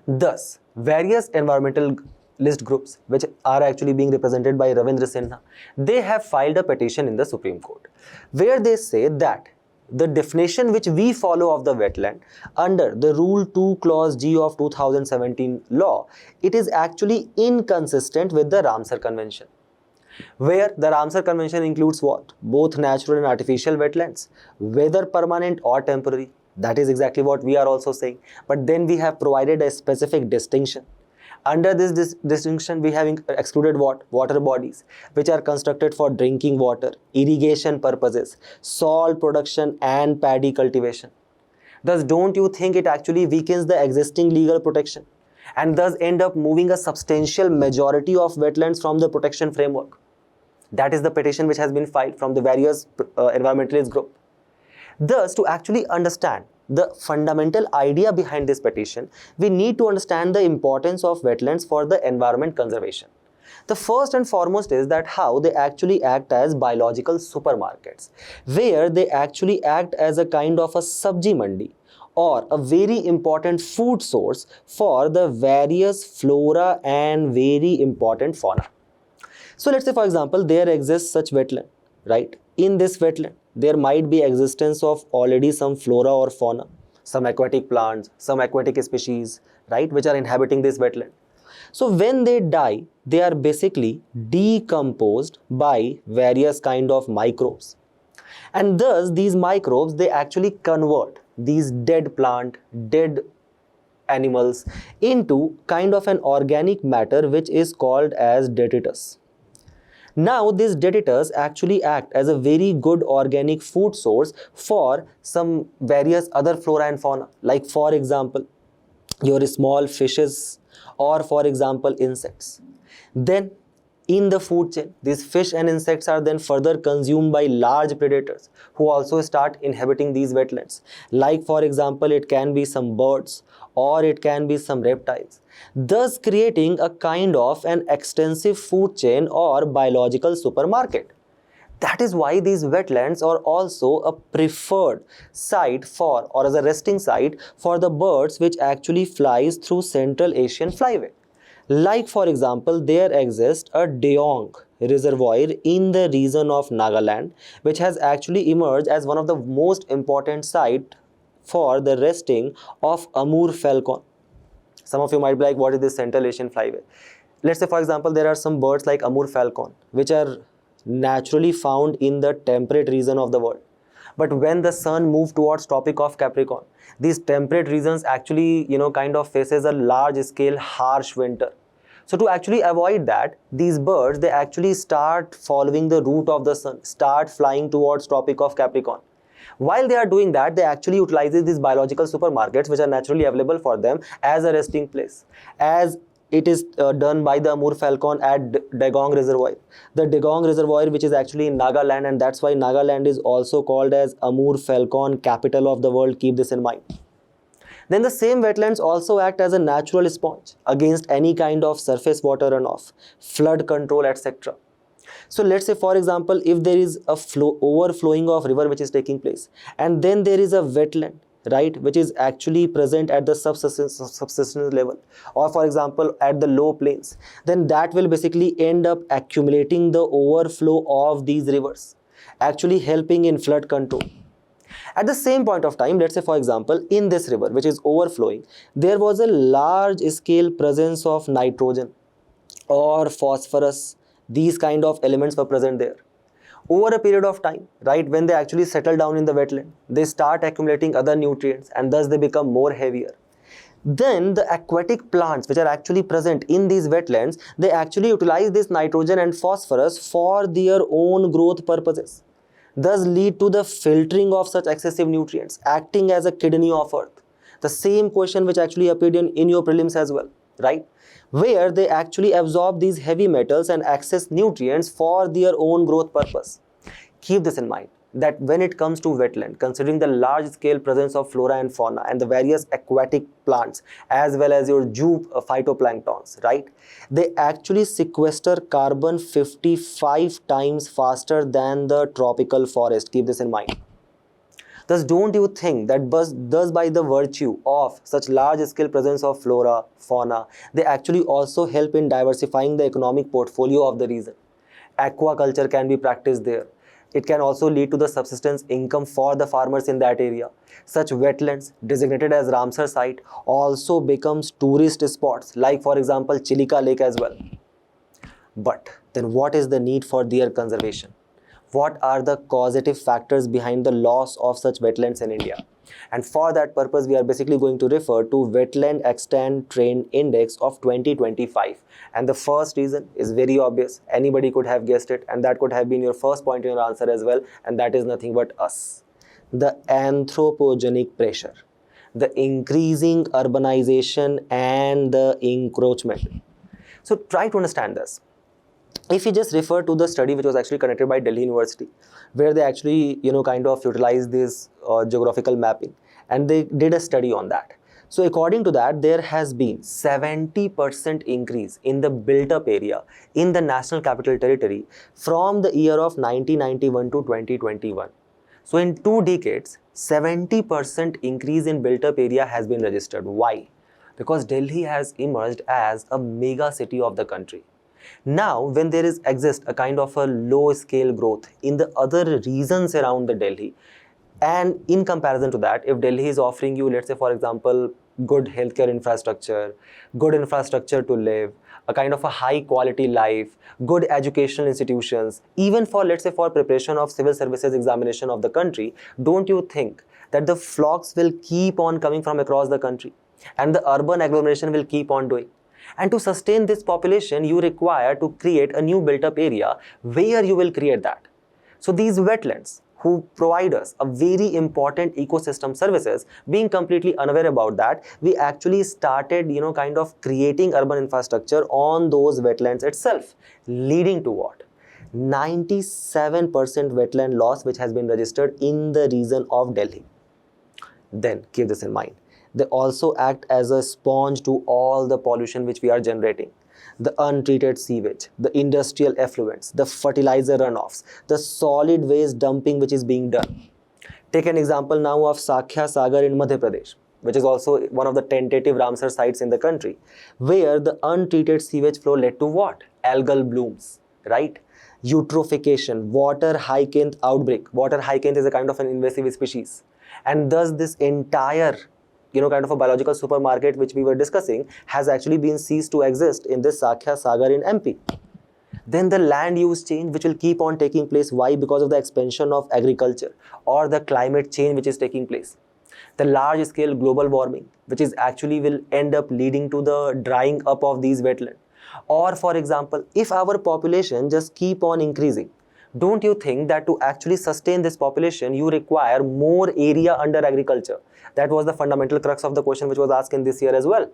Thus, various environmentalist groups which are actually being represented by Ravindra Sinha, they have filed a petition in the Supreme Court where they say that the definition which we follow of the wetland under the Rule 2 Clause G of 2017 law, it is actually inconsistent with the Ramsar Convention, where the Ramsar Convention includes what? Both natural and artificial wetlands, whether permanent or temporary. That is exactly what we are also saying. But then we have provided a specific distinction. Under this distinction, we have excluded what? Water bodies, which are constructed for drinking water, irrigation purposes, salt production and paddy cultivation. Thus, don't you think it actually weakens the existing legal protection and thus end up moving a substantial majority of wetlands from the protection framework? That is the petition which has been filed from the various environmentalist group. Thus, to actually understand the fundamental idea behind this petition, we need to understand the importance of wetlands for the environment conservation. The first and foremost is that how they actually act as biological supermarkets, where they actually act as a kind of a sabji mandi or a very important food source for the various flora and very important fauna. So let's say, for example, there exists such wetland, right? In this wetland, there might be existence of already some flora or fauna, some aquatic plants, some aquatic species, right, which are inhabiting this wetland. So when they die, they are basically decomposed by various kind of microbes. And thus these microbes, they actually convert these dead plant, dead animals into kind of an organic matter which is called as detritus. Now, these detritus actually act as a very good organic food source for some various other flora and fauna, like for example, your small fishes or for example, insects. Then in the food chain, these fish and insects are then further consumed by large predators who also start inhabiting these wetlands. Like for example, it can be some birds or it can be some reptiles, thus creating a kind of an extensive food chain or biological supermarket. That is why these wetlands are also a preferred site for or as a resting site for the birds which actually flies through Central Asian flyway. Like for example, there exists a Deong reservoir in the region of Nagaland, which has actually emerged as one of the most important sites for the resting of Amur falcon. Some of you might be like, what is this Central Asian flyway? Let's say, for example, there are some birds like Amur falcon, which are naturally found in the temperate region of the world. But when the sun moves towards Tropic of Capricorn, these temperate regions actually, kind of faces a large scale harsh winter. So to actually avoid that, these birds, they actually start following the route of the sun, start flying towards Tropic of Capricorn. While they are doing that, they actually utilize these biological supermarkets which are naturally available for them as a resting place, as it is done by the Amur falcon at Degong Reservoir. The Degong Reservoir, which is actually in Nagaland, and that's why Nagaland is also called as Amur falcon capital of the world. Keep this in mind. Then the same wetlands also act as a natural sponge against any kind of surface water runoff, flood control, etc. So let's say, for example, if there is a overflowing of river which is taking place, and then there is a wetland, right, which is actually present at the subsistence level, or for example at the low plains, then that will basically end up accumulating the overflow of these rivers, actually helping in flood control. At the same point of time, let's say for example, in this river which is overflowing, there was a large scale presence of nitrogen or phosphorus. These kind of elements were present there. Over a period of time, right, when they actually settle down in the wetland, they start accumulating other nutrients and thus they become more heavier. Then the aquatic plants which are actually present in these wetlands, they actually utilize this nitrogen and phosphorus for their own growth purposes, thus lead to the filtering of such excessive nutrients, acting as a kidney of earth. The same question which actually appeared in your prelims as well, right? Where they actually absorb these heavy metals and access nutrients for their own growth purpose. Keep this in mind, that when it comes to wetland, considering the large scale presence of flora and fauna and the various aquatic plants as well as your phytoplanktons, right, they actually sequester carbon 55 times faster than the tropical forest. Keep this in mind. Thus, don't you think that thus by the virtue of such large scale presence of flora, fauna, they actually also help in diversifying the economic portfolio of the region. Aquaculture can be practiced there. It can also lead to the subsistence income for the farmers in that area. Such wetlands designated as Ramsar site also becomes tourist spots, like for example Chilika Lake as well. But then what is the need for their conservation? What are the causative factors behind the loss of such wetlands in India? And for that purpose, we are basically going to refer to Wetland Extent Trend Index of 2025. And the first reason is very obvious. Anybody could have guessed it, and that could have been your first point in your answer as well. And that is nothing but us. The anthropogenic pressure, the increasing urbanization and the encroachment. So try to understand this. If you just refer to the study which was actually conducted by Delhi University, where they actually, kind of utilized this geographical mapping, and they did a study on that. So according to that, there has been 70% increase in the built-up area in the National Capital Territory from the year of 1991 to 2021. So in 2 decades, 70% increase in built-up area has been registered. Why? Because Delhi has emerged as a mega city of the country. Now, when there exists a kind of a low scale growth in the other regions around the Delhi, and in comparison to that, if Delhi is offering you, let's say for example, good healthcare infrastructure, good infrastructure to live, a kind of a high quality life, good educational institutions, even for, let's say, for preparation of civil services examination of the country, don't you think that the flocks will keep on coming from across the country and the urban agglomeration will keep on doing? And to sustain this population, you require to create a new built-up area where you will create that. So these wetlands, who provide us a very important ecosystem services, being completely unaware about that, we actually started, kind of creating urban infrastructure on those wetlands itself, leading to what? 97% wetland loss which has been registered in the region of Delhi. Then keep this in mind. They also act as a sponge to all the pollution which we are generating. The untreated sewage, the industrial effluents, the fertilizer runoffs, the solid waste dumping which is being done. Take an example now of Sakhya Sagar in Madhya Pradesh. which is also one of the tentative Ramsar sites in the country, where the untreated sewage flow led to what? Algal blooms, right? Eutrophication, water hyacinth outbreak. Water hyacinth is a kind of an invasive species. And thus this entire, kind of a biological supermarket which we were discussing has actually been ceased to exist in this Sakhya Sagar in MP. Then the land use change which will keep on taking place. Why? Because of the expansion of agriculture or the climate change which is taking place. The large scale global warming which is actually will end up leading to the drying up of these wetlands. Or for example, if our population just keep on increasing, don't you think that to actually sustain this population, you require more area under agriculture? That was the fundamental crux of the question which was asked in this year as well.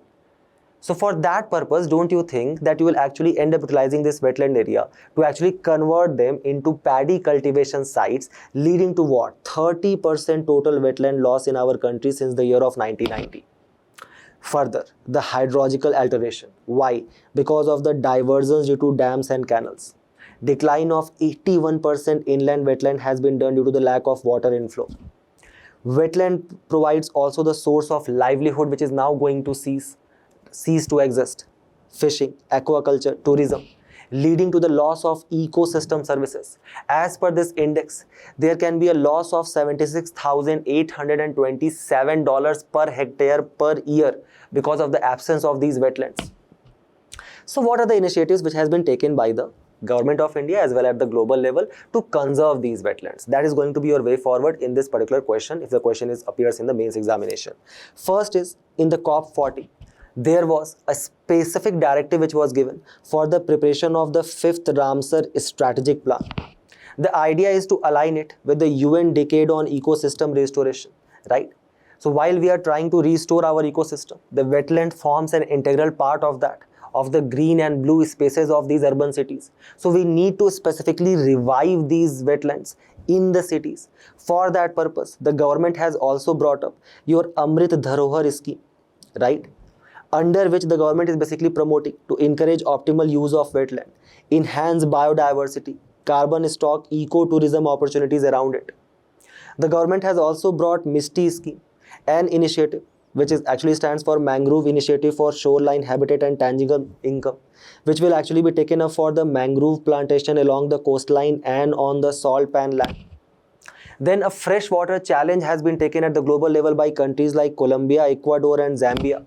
So for that purpose, don't you think that you will actually end up utilizing this wetland area to actually convert them into paddy cultivation sites, leading to what? 30% total wetland loss in our country since the year of 1990. Further, the hydrological alteration. Why? Because of the diversions due to dams and canals. Decline of 81% inland wetland has been done due to the lack of water inflow. Wetland provides also the source of livelihood which is now going to cease to exist. Fishing, aquaculture, tourism, leading to the loss of ecosystem services. As per this index, there can be a loss of $76,827 per hectare per year because of the absence of these wetlands. So what are the initiatives which has been taken by the Government of India as well at the global level to conserve these wetlands? That is going to be your way forward in this particular question if the question appears in the mains examination. First is in the COP40. There was a specific directive which was given for the preparation of the 5th Ramsar strategic plan. The idea is to align it with the UN Decade on Ecosystem Restoration, right? So while we are trying to restore our ecosystem, the wetland forms an integral part of that, of the green and blue spaces of these urban cities. So we need to specifically revive these wetlands in the cities. For that purpose, the government has also brought up your Amrit Dharohar scheme, right? Under which the government is basically promoting to encourage optimal use of wetland, enhance biodiversity, carbon stock, ecotourism opportunities around it. The government has also brought MISTI scheme, an initiative which is actually stands for Mangrove Initiative for Shoreline Habitat and Tangible Income, which will actually be taken up for the mangrove plantation along the coastline and on the salt pan land. Then a freshwater challenge has been taken at the global level by countries like Colombia, Ecuador and Zambia,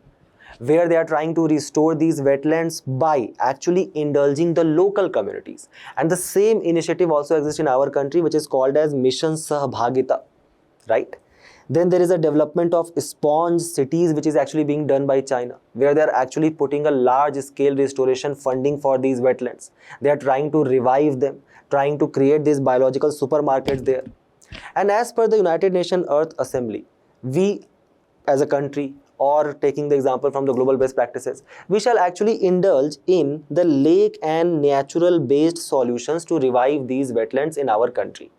where they are trying to restore these wetlands by actually indulging the local communities. And the same initiative also exists in our country, which is called as Mission Sahbhagita, right? Then there is a development of sponge cities which is actually being done by China, where they are actually putting a large scale restoration funding for these wetlands. They are trying to revive them, trying to create these biological supermarkets there. And as per the United Nations Earth Assembly, we as a country, or taking the example from the global best practices, we shall actually indulge in the lake and natural based solutions to revive these wetlands in our country.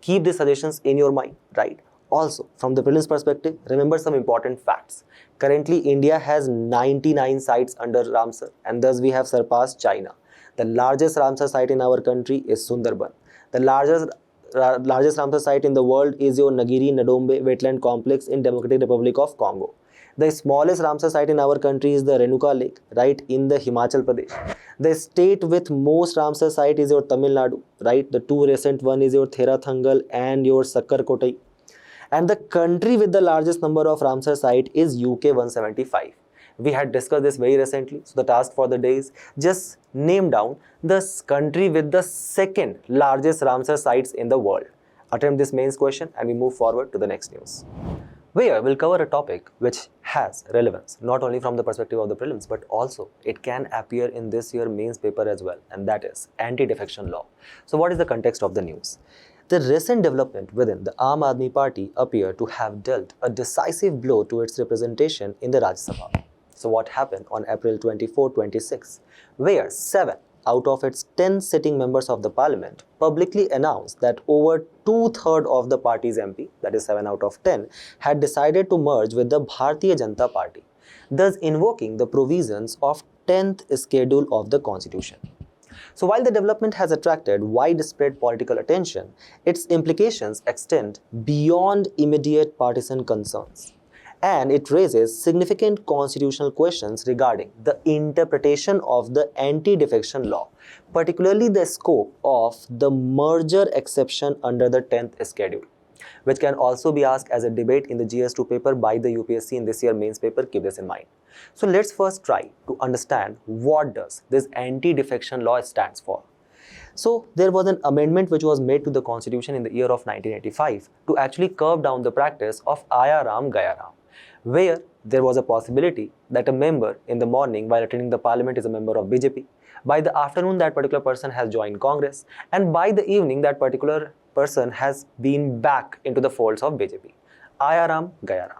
Keep these suggestions in your mind, right? Also, from the prelims perspective, remember some important facts. Currently, India has 99 sites under Ramsar, and thus we have surpassed China. The largest Ramsar site in our country is Sundarban. The largest Ramsar site in the world is your Nagiri-Nadombe wetland complex in Democratic Republic of Congo. The smallest Ramsar site in our country is the Renuka Lake, right, in the Himachal Pradesh. The state with most Ramsar site is your Tamil Nadu, right? The two recent one is your Therathangal and your Sakkarkotai. And the country with the largest number of Ramsar site is UK 175. We had discussed this very recently. So the task for the day is just name down the country with the second largest Ramsar sites in the world. Attempt this mains question and we move forward to the next news, where we'll cover a topic which has relevance not only from the perspective of the prelims, but also it can appear in this year mains paper as well, and that is anti-defection law. So what is the context of the news? The recent development within the Aam Aadmi Party appear to have dealt a decisive blow to its representation in the Rajya Sabha. So what happened on April 24-26, where 7 out of its 10 sitting members of the parliament publicly announced that over 2/3 of the party's MP, that is 7 out of 10, had decided to merge with the Bharatiya Janata Party, thus invoking the provisions of 10th schedule of the constitution. So while the development has attracted widespread political attention, its implications extend beyond immediate partisan concerns. and it raises significant constitutional questions regarding the interpretation of the anti-defection law, particularly the scope of the merger exception under the 10th schedule, which can also be asked as a debate in the GS2 paper by the UPSC in this year mains paper. Keep this in mind. So let's first try to understand what does this anti-defection law stands for. So there was an amendment which was made to the constitution in the year of 1985 to actually curb down the practice of Aya Ram Gaya Ram, where there was a possibility that a member in the morning while attending the parliament is a member of BJP. By the afternoon, that particular person has joined Congress, and by the evening, that particular person has been back into the folds of BJP. Aya Ram Gaya Ram.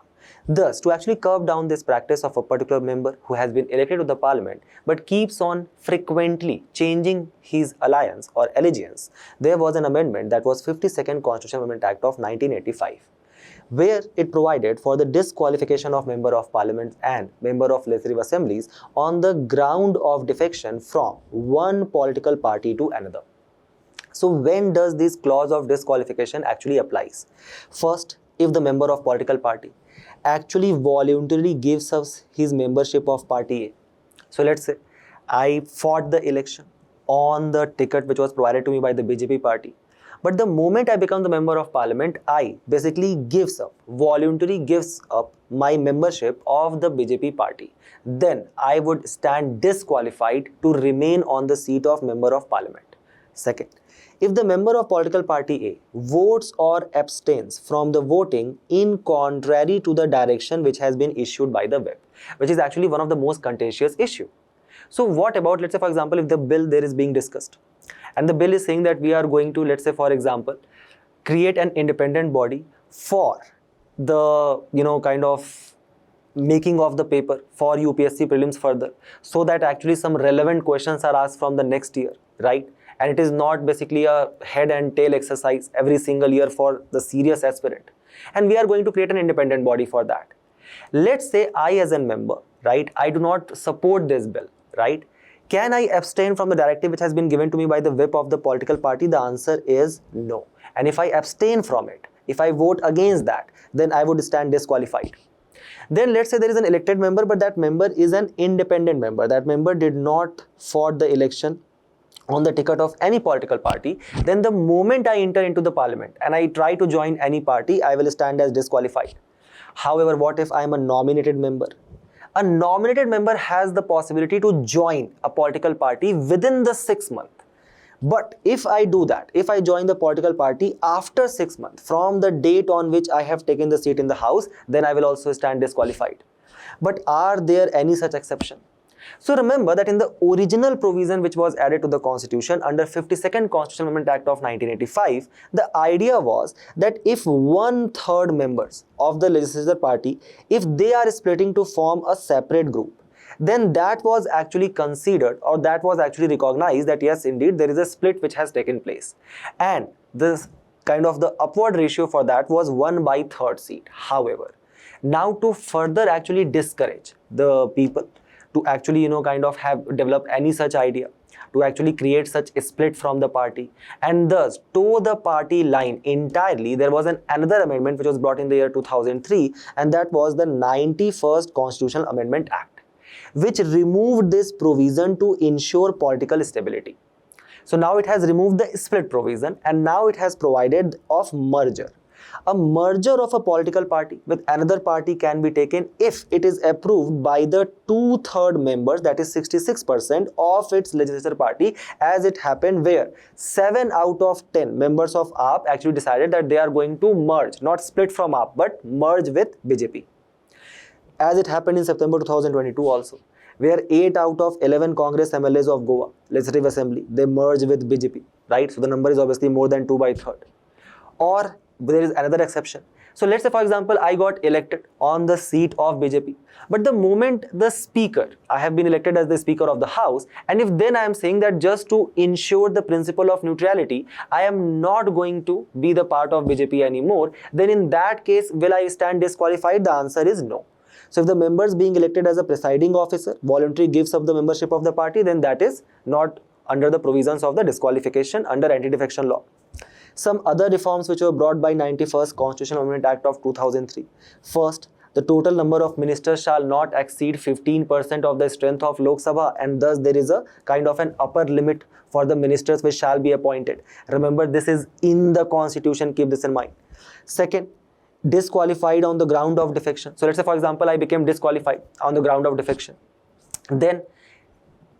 Thus, to actually curb down this practice of a particular member who has been elected to the parliament but keeps on frequently changing his alliance or allegiance, there was an amendment, that was 52nd Constitutional Amendment Act of 1985, where it provided for the disqualification of member of parliament and member of legislative assemblies on the ground of defection from one political party to another. So when does this clause of disqualification actually applies? First, if the member of political party actually voluntarily gives us his membership of party A. So let's say I fought the election on the ticket which was provided to me by the BJP party. But the moment I become the member of parliament, I basically voluntarily gives up my membership of the BJP party. Then I would stand disqualified to remain on the seat of member of parliament. Second, if the member of political party A votes or abstains from the voting in contrary to the direction which has been issued by the whip, which is actually one of the most contentious issue. So what about, let's say for example, if the bill there is being discussed and the bill is saying that we are going to, let's say for example, create an independent body for the, kind of making of the paper for UPSC prelims further, so that actually some relevant questions are asked from the next year, right? And it is not basically a head and tail exercise every single year for the serious aspirant. And we are going to create an independent body for that. Let's say I as a member, right, I do not support this bill, right? Can I abstain from the directive which has been given to me by the whip of the political party? The answer is no. And if I abstain from it, if I vote against that, then I would stand disqualified. Then let's say there is an elected member, but that member is an independent member. That member did not fought the election on the ticket of any political party. Then the moment I enter into the parliament and I try to join any party, I will stand as disqualified. However, what if I am a nominated member? A nominated member has the possibility to join a political party within the 6 months. But if I do that, if I join the political party after 6 months from the date on which I have taken the seat in the house, then I will also stand disqualified. But are there any such exception? So remember that in the original provision which was added to the constitution under 52nd Constitutional Amendment Act of 1985, the idea was that if 1/3 members of the legislature party, if they are splitting to form a separate group, then that was actually considered, or that was actually recognized that yes, indeed, there is a split which has taken place. And this kind of the upward ratio for that was 1/3 seat. However, now to further actually discourage the people to actually, kind of have developed any such idea, to actually create such a split from the party, and thus toe the party line entirely, there was another amendment which was brought in the year 2003, and that was the 91st Constitutional Amendment Act, which removed this provision to ensure political stability. So now it has removed the split provision, and now it has provided of merger. A merger of a political party with another party can be taken if it is approved by the 2/3 members, that is 66% of its legislature party, as it happened where 7 out of 10 members of AAP actually decided that they are going to merge, not split from AAP, but merge with BJP. As it happened in September 2022 also, where 8 out of 11 Congress MLAs of Goa Legislative Assembly, they merged with BJP, right? So the number is obviously more than 2/3. Or there is another exception. So let's say for example, I got elected on the seat of BJP, but the moment the speaker, I have been elected as the speaker of the house, and if then I am saying that just to ensure the principle of neutrality, I am not going to be the part of BJP anymore, then in that case, will I stand disqualified? The answer is no. So if the members being elected as a presiding officer voluntarily gives up the membership of the party, then that is not under the provisions of the disqualification under anti-defection law. Some other reforms which were brought by 91st Constitutional Amendment Act of 2003. First, the total number of ministers shall not exceed 15% of the strength of Lok Sabha, and thus there is a kind of an upper limit for the ministers which shall be appointed. Remember, this is in the constitution, keep this in mind. Second, disqualified on the ground of defection. So let's say, for example, I became disqualified on the ground of defection. Then,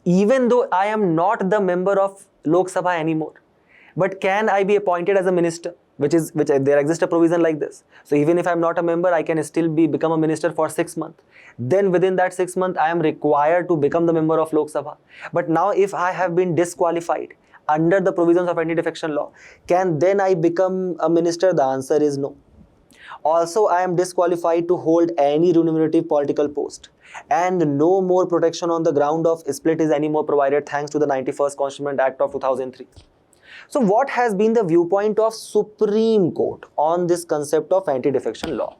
even though I am not the member of Lok Sabha anymore, but can I be appointed as a minister? There exists a provision like this. So even if I'm not a member, I can still become a minister for 6 months. Then within that 6 months, I am required to become the member of Lok Sabha. But now if I have been disqualified under the provisions of anti-defection law, can then I become a minister? The answer is no. Also, I am disqualified to hold any remunerative political post, and no more protection on the ground of split is anymore provided thanks to the 91st Constitutional Act of 2003. So what has been the viewpoint of Supreme Court on this concept of anti-defection law?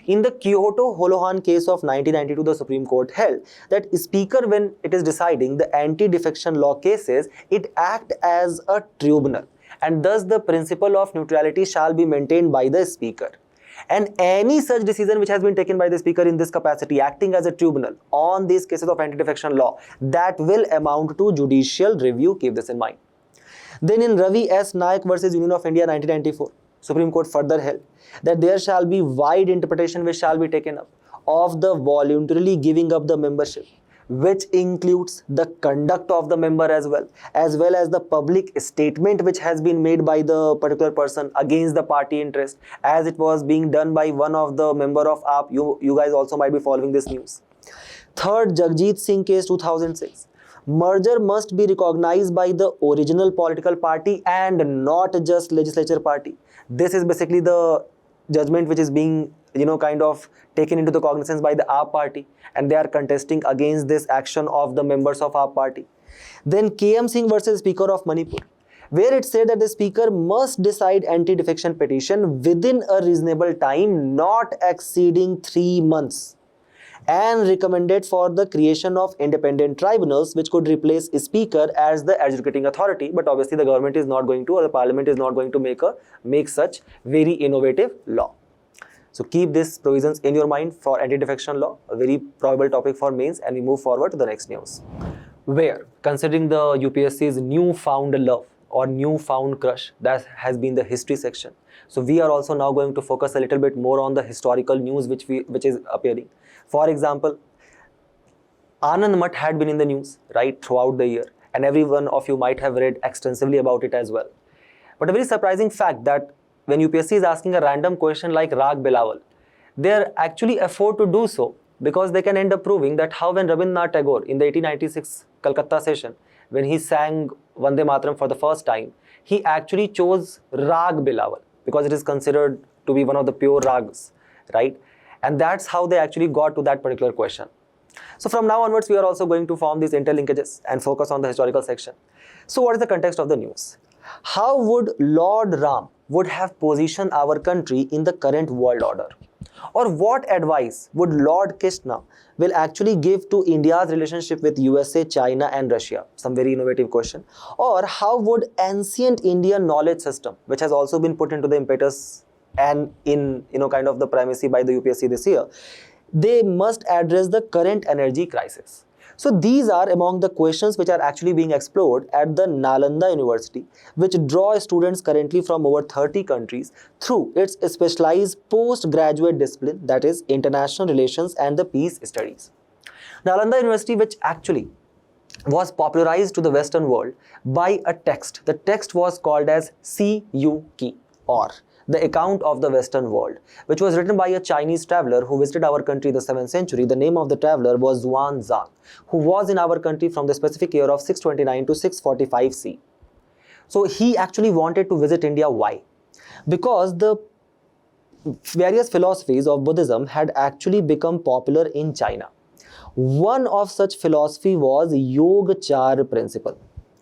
In the Kyoto-Holohan case of 1992, the Supreme Court held that Speaker, when it is deciding the anti-defection law cases, it acts as a tribunal, and thus the principle of neutrality shall be maintained by the Speaker. And any such decision which has been taken by the Speaker in this capacity, acting as a tribunal on these cases of anti-defection law, that will amount to judicial review. Keep this in mind. Then in Ravi S. Naik versus Union of India 1994, Supreme Court further held that there shall be wide interpretation which shall be taken up of the voluntarily giving up the membership, which includes the conduct of the member as well as the public statement which has been made by the particular person against the party interest, as it was being done by one of the member of AAP. You guys also might be following this news. Third, Jagjit Singh case 2006. Merger must be recognized by the original political party and not just legislature party. This is basically the judgment which is being kind of taken into the cognizance by the AAP party, and they are contesting against this action of the members of AAP party. Then KM Singh versus Speaker of Manipur, where it said that the Speaker must decide anti-defection petition within a reasonable time not exceeding 3 months, and recommended for the creation of independent tribunals which could replace Speaker as the adjudicating authority. But obviously the government is not going to, or the parliament is not going to make such very innovative law. So keep these provisions in your mind for anti-defection law, a very probable topic for mains, and we move forward to the next news. Where, considering the UPSC's newfound love or newfound crush, that has been the history section. So we are also now going to focus a little bit more on the historical news which is appearing. For example, Anand Math had been in the news, right, throughout the year, and every one of you might have read extensively about it as well. But a very surprising fact that when UPSC is asking a random question like Rag Bilawal, they are actually afford to do so because they can end up proving that how when Rabindranath Tagore in the 1896 Calcutta session, when he sang Vande Mataram for the first time, he actually chose Rag Bilawal because it is considered to be one of the pure rags, right? And that's how they actually got to that particular question. So from now onwards, we are also going to form these interlinkages and focus on the historical section. So what is the context of the news? How would Lord Ram would have positioned our country in the current world order? Or what advice would Lord Krishna will actually give to India's relationship with USA, China and Russia? Some very innovative question. Or how would ancient Indian knowledge system, which has also been put into the impetus and in kind of the primacy by the UPSC this year, they must address the current energy crisis. So these are among the questions which are actually being explored at the Nalanda University, which draw students currently from over 30 countries through its specialized postgraduate discipline, that is international relations and the peace studies. Nalanda University, which actually was popularized to the Western world by a text. The text was called as CUK, or the account of the Western world, which was written by a Chinese traveler who visited our country in the 7th century. The name of the traveler was Zhuang Zhang, who was in our country from the specific year of 629 to 645 C. So he actually wanted to visit India. Why? Because the various philosophies of Buddhism had actually become popular in China. One of such philosophy was Yoga-Char principle.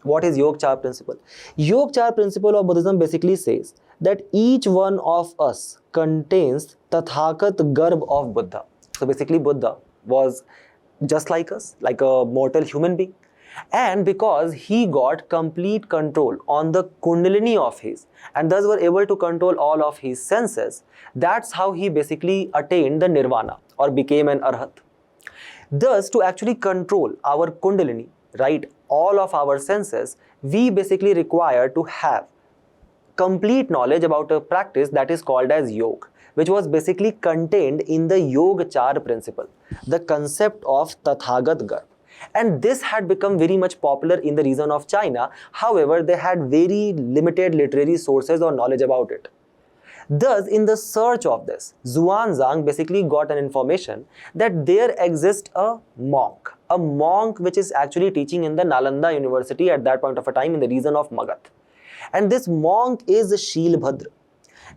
What is Yoga-Char principle? Yoga-Char principle of Buddhism basically says that each one of us contains Tathagat Garb of Buddha. So basically Buddha was just like us, like a mortal human being. And because he got complete control on the kundalini of his and thus were able to control all of his senses, that's how he basically attained the nirvana or became an arhat. Thus, to actually control our kundalini, right, all of our senses, we basically require to have complete knowledge about a practice that is called as yoga, which was basically contained in the Yogachar principle, the concept of Tathagat Garb. And this had become very much popular in the region of China. However, they had very limited literary sources or knowledge about it. Thus, in the search of this, Xuanzang basically got an information that there exists a monk which is actually teaching in the Nalanda University at that point of a time in the region of Magadh. And this monk is Shilbhadra.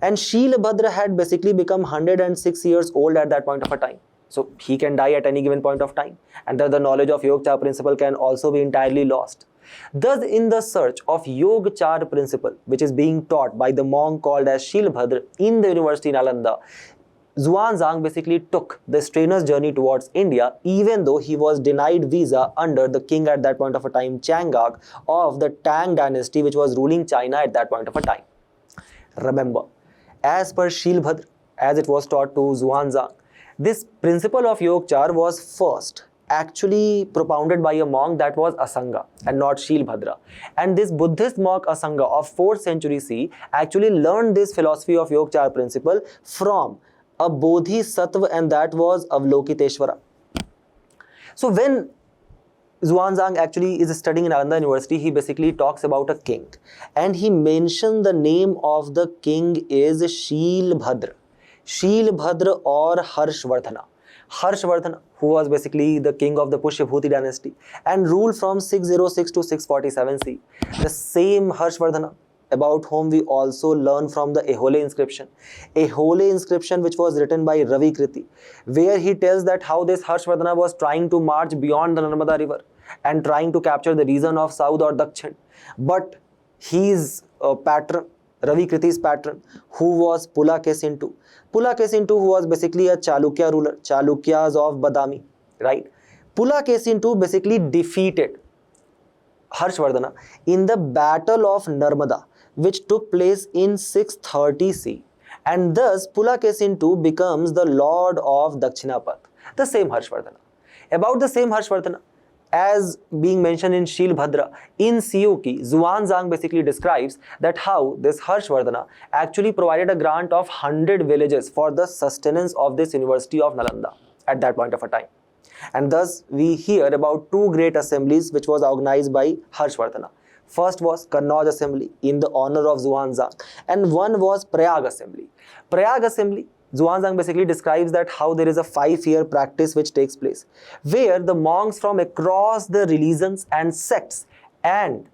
And Shilbhadra had basically become 106 years old at that point of a time. So he can die at any given point of time. And thus the knowledge of Yogachar principle can also be entirely lost. Thus, in the search of Yogachar principle, which is being taught by the monk called as Shilbhadra in the University Nalanda, Xuanzang basically took the strenuous journey towards India, even though he was denied visa under the king at that point of a time, Chang'an, of the Tang dynasty, which was ruling China at that point of a time. Remember, as per Shilbhadra, as it was taught to Xuanzang, this principle of Yogachar was first actually propounded by a monk that was Asanga and not Shilbhadra. And this Buddhist monk Asanga of 4th century CE actually learned this philosophy of Yogachar principle from a Bodhisattva, and that was Avalokiteshvara. So when Xuanzang actually is studying in Nalanda University, he basically talks about a king. And he mentioned the name of the king is Shilbhadra. Shilbhadra or Harshvardhana. Harshvardhana, who was basically the king of the Pushyabhuti dynasty and ruled from 606 to 647 CE. The same Harshvardhana about whom we also learn from the Ehole inscription. Ehole inscription which was written by Ravi Kriti, where he tells that how this Harshvardhana was trying to march beyond the Narmada river and trying to capture the region of South or Dakshin. But his patron, Ravi Kriti's patron, who was Pulakesintu, who was basically a Chalukya ruler, Chalukyas of Badami, right? Pulakesintu basically defeated Harshvardhana in the Battle of Narmada, which took place in 630 CE. And thus Pulakesintu becomes the lord of Dakshinapath, the same Harshvardhana. About the same Harshvardhana, as being mentioned in Shilbhadra, in Siyuki, Xuanzang basically describes that how this Harshvardhana actually provided a grant of 100 villages for the sustenance of this University of Nalanda at that point of a time. And thus we hear about two great assemblies which was organized by Harshvardhana. First was Kannauj assembly in the honor of Xuanzang, and one was Prayag assembly. Prayag assembly, Xuanzang basically describes that how there is a 5-year practice which takes place, where the monks from across the religions and sects and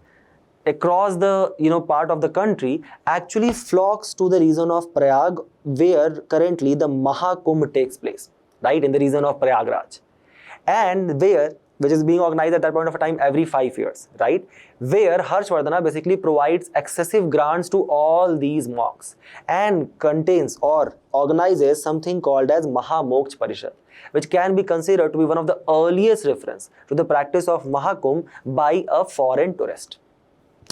across the part of the country actually flocks to the region of Prayag, where currently the Mahakumbh takes place, right, in the region of Prayagraj, and which is being organized at that point of a time every 5 years, right? Where Harshvardhana basically provides excessive grants to all these monks and contains or organizes something called as Mahamoksh Parishad, which can be considered to be one of the earliest reference to the practice of Mahakumbh by a foreign tourist.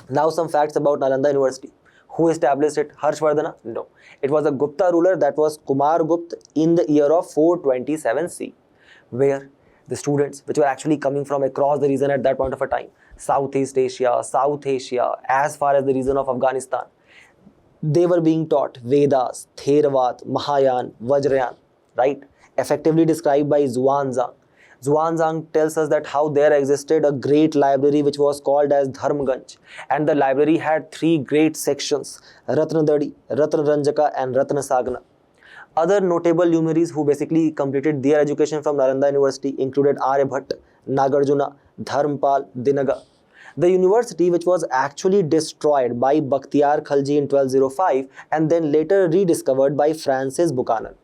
Now some facts about Nalanda University. Who established it? Harshvardhana? No. It was a Gupta ruler, that was Kumar Gupta, in the year of 427 CE, where the students which were actually coming from across the region at that point of a time, Southeast Asia, South Asia, as far as the region of Afghanistan, they were being taught Vedas, Theravada, Mahayana, Vajrayana, right? Effectively described by Xuanzang. Xuanzang tells us that how there existed a great library which was called as Dharmganj, and the library had 3 great sections, Ratnadadi, Ratnaranjaka and Ratnasagana. Other notable luminaries who basically completed their education from Nalanda University included Aryabhatta, Nagarjuna, Dharmpal, Dinaga. The university, which was actually destroyed by Bakhtiyar Khalji in 1205 and then later rediscovered by Francis Buchanan.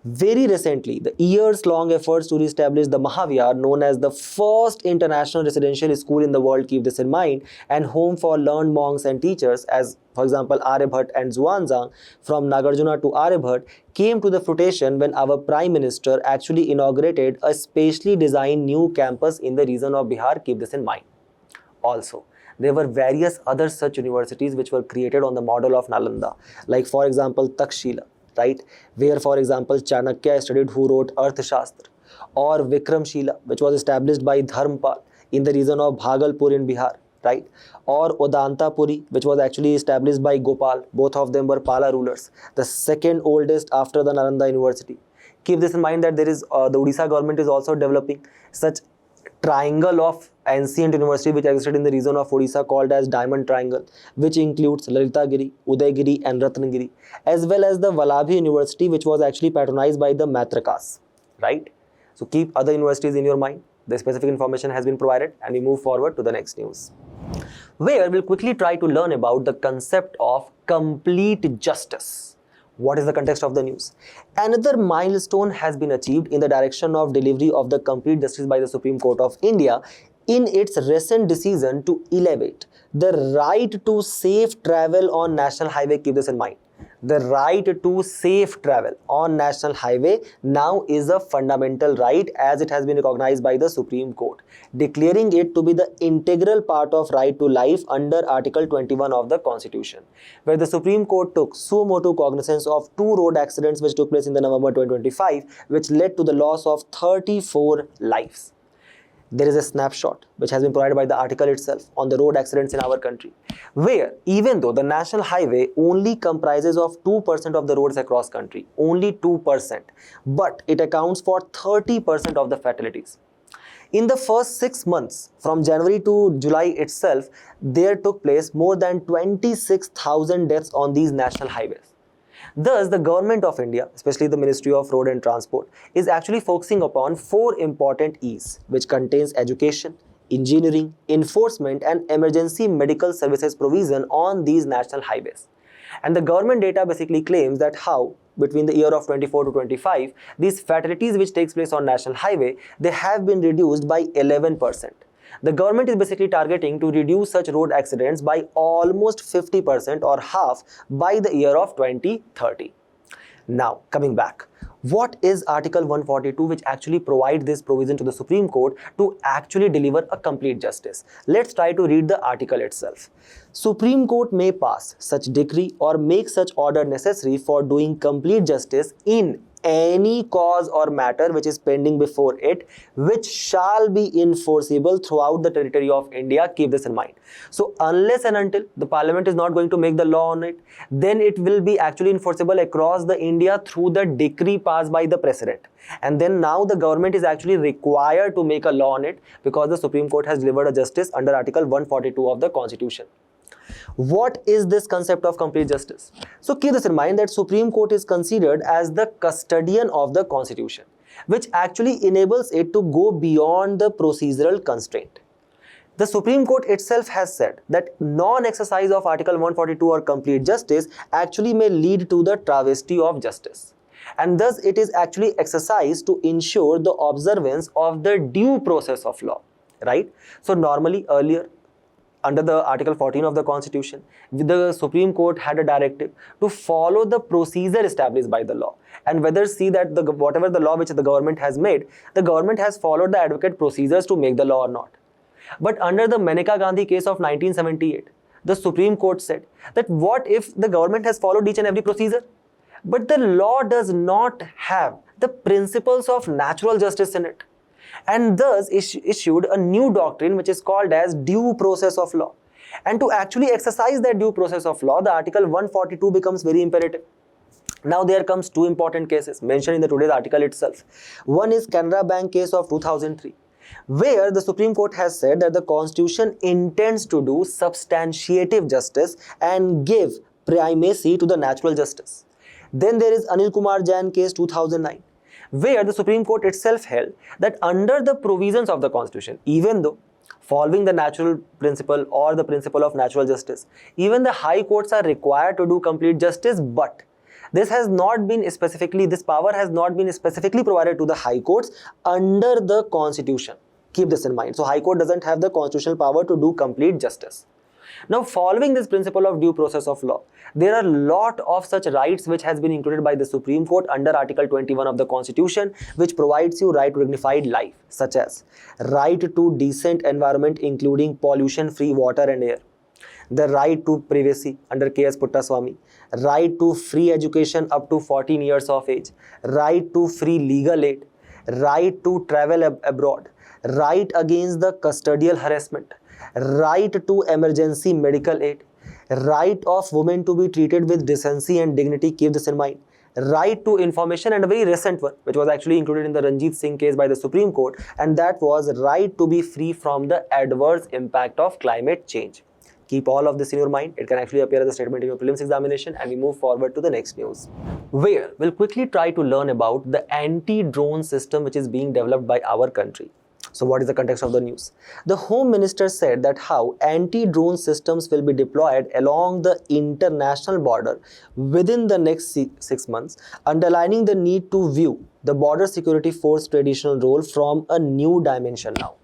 Very recently, the years-long efforts to re-establish the Mahavihar, known as the first international residential school in the world, keep this in mind, and home for learned monks and teachers, as for example Aryabhatta and Xuanzang, from Nagarjuna to Aryabhatta, came to the fruition when our Prime Minister actually inaugurated a specially designed new campus in the region of Bihar, keep this in mind. also. There were various other such universities which were created on the model of Nalanda, like for example Takshila, right, where for example Chanakya studied, who wrote Arthashastra, or Vikramshila, which was established by Dharmpal in the region of Bhagalpur in Bihar, right, or Odantapuri, which was actually established by Gopal. Both of them were Pala rulers, the second oldest after the Nalanda University. Keep this in mind that there is the Odisha government is also developing such triangle of ancient university which existed in the region of Odisha called as Diamond Triangle, which includes Lalitagiri, Udaygiri and Ratnagiri, as well as the Vallabhi University, which was actually patronized by the Matrakas, right? So keep other universities in your mind. The specific information has been provided, and we move forward to the next news, where we'll quickly try to learn about the concept of complete justice. What is the context of the news? Another milestone has been achieved in the direction of delivery of the complete justice by the Supreme Court of India in its recent decision to elevate the right to safe travel on national highway. Keep this in mind. The right to safe travel on national highway now is a fundamental right, as it has been recognized by the Supreme Court, declaring it to be the integral part of right to life under Article 21 of the Constitution, where the Supreme Court took suo motu cognizance of two road accidents which took place in the November 2025, which led to the loss of 34 lives. There is a snapshot which has been provided by the article itself on the road accidents in our country, where even though the national highway only comprises of 2% of the roads across country, only 2%, but it accounts for 30% of the fatalities. In the first 6 months, from January to July itself, there took place more than 26,000 deaths on these national highways. Thus, the government of India, especially the Ministry of Road and Transport, is actually focusing upon 4 important E's, which contains education, engineering, enforcement and emergency medical services provision on these national highways. And the government data basically claims that how between the year of 24 to 25, these fatalities which takes place on national highway, they have been reduced by 11%. The government is basically targeting to reduce such road accidents by almost 50% or half by the year of 2030. Now, coming back, what is Article 142 which actually provides this provision to the Supreme Court to actually deliver a complete justice? Let's try to read the article itself. Supreme Court may pass such decree or make such order necessary for doing complete justice in any cause or matter which is pending before it, which shall be enforceable throughout the territory of India. Keep this in mind. So unless and until the parliament is not going to make the law on it, then it will be actually enforceable across the India through the decree passed by the president. And then now the government is actually required to make a law on it because the Supreme Court has delivered a justice under Article 142 of the Constitution. What is this concept of complete justice? So keep this in mind that Supreme Court is considered as the custodian of the Constitution, which actually enables it to go beyond the procedural constraint. The Supreme Court itself has said that non-exercise of Article 142 or complete justice actually may lead to the travesty of justice. And thus it is actually exercised to ensure the observance of the due process of law, right? So normally earlier, under the Article 14 of the Constitution, the Supreme Court had a directive to follow the procedure established by the law and whether see that whatever the law which the government has made, the government has followed the adequate procedures to make the law or not. But under the Maneka Gandhi case of 1978, the Supreme Court said that what if the government has followed each and every procedure, but the law does not have the principles of natural justice in it, and thus issued a new doctrine which is called as due process of law. And to actually exercise that due process of law, the Article 142 becomes very imperative. Now there comes 2 important cases mentioned in the today's article itself. One is Canara Bank case of 2003, where the Supreme Court has said that the Constitution intends to do substantiative justice and give primacy to the natural justice. Then there is Anil Kumar Jain case 2009, where the Supreme Court itself held that under the provisions of the Constitution, even though following the natural principle or the principle of natural justice, even the high courts are required to do complete justice, but this power has not been specifically provided to the high courts under the Constitution. Keep this in mind. So high court doesn't have the constitutional power to do complete justice. Now, following this principle of due process of law, there are a lot of such rights which has been included by the Supreme Court under Article 21 of the Constitution, which provides you right to dignified life, such as right to decent environment including pollution-free water and air, the right to privacy under K.S. Puttaswamy, right to free education up to 14 years of age, right to free legal aid, right to travel abroad, right against the custodial harassment, right to emergency medical aid, right of women to be treated with decency and dignity, keep this in mind, right to information, and a very recent one which was actually included in the Ranjit Singh case by the Supreme Court, and that was right to be free from the adverse impact of climate change. Keep all of this in your mind. It can actually appear as a statement in your prelims examination, and we move forward to the next news, where we'll quickly try to learn about the anti-drone system which is being developed by our country. So what is the context of the news? The Home Minister said that how anti-drone systems will be deployed along the international border within the next 6 months, underlining the need to view the border security force traditional role from a new dimension now.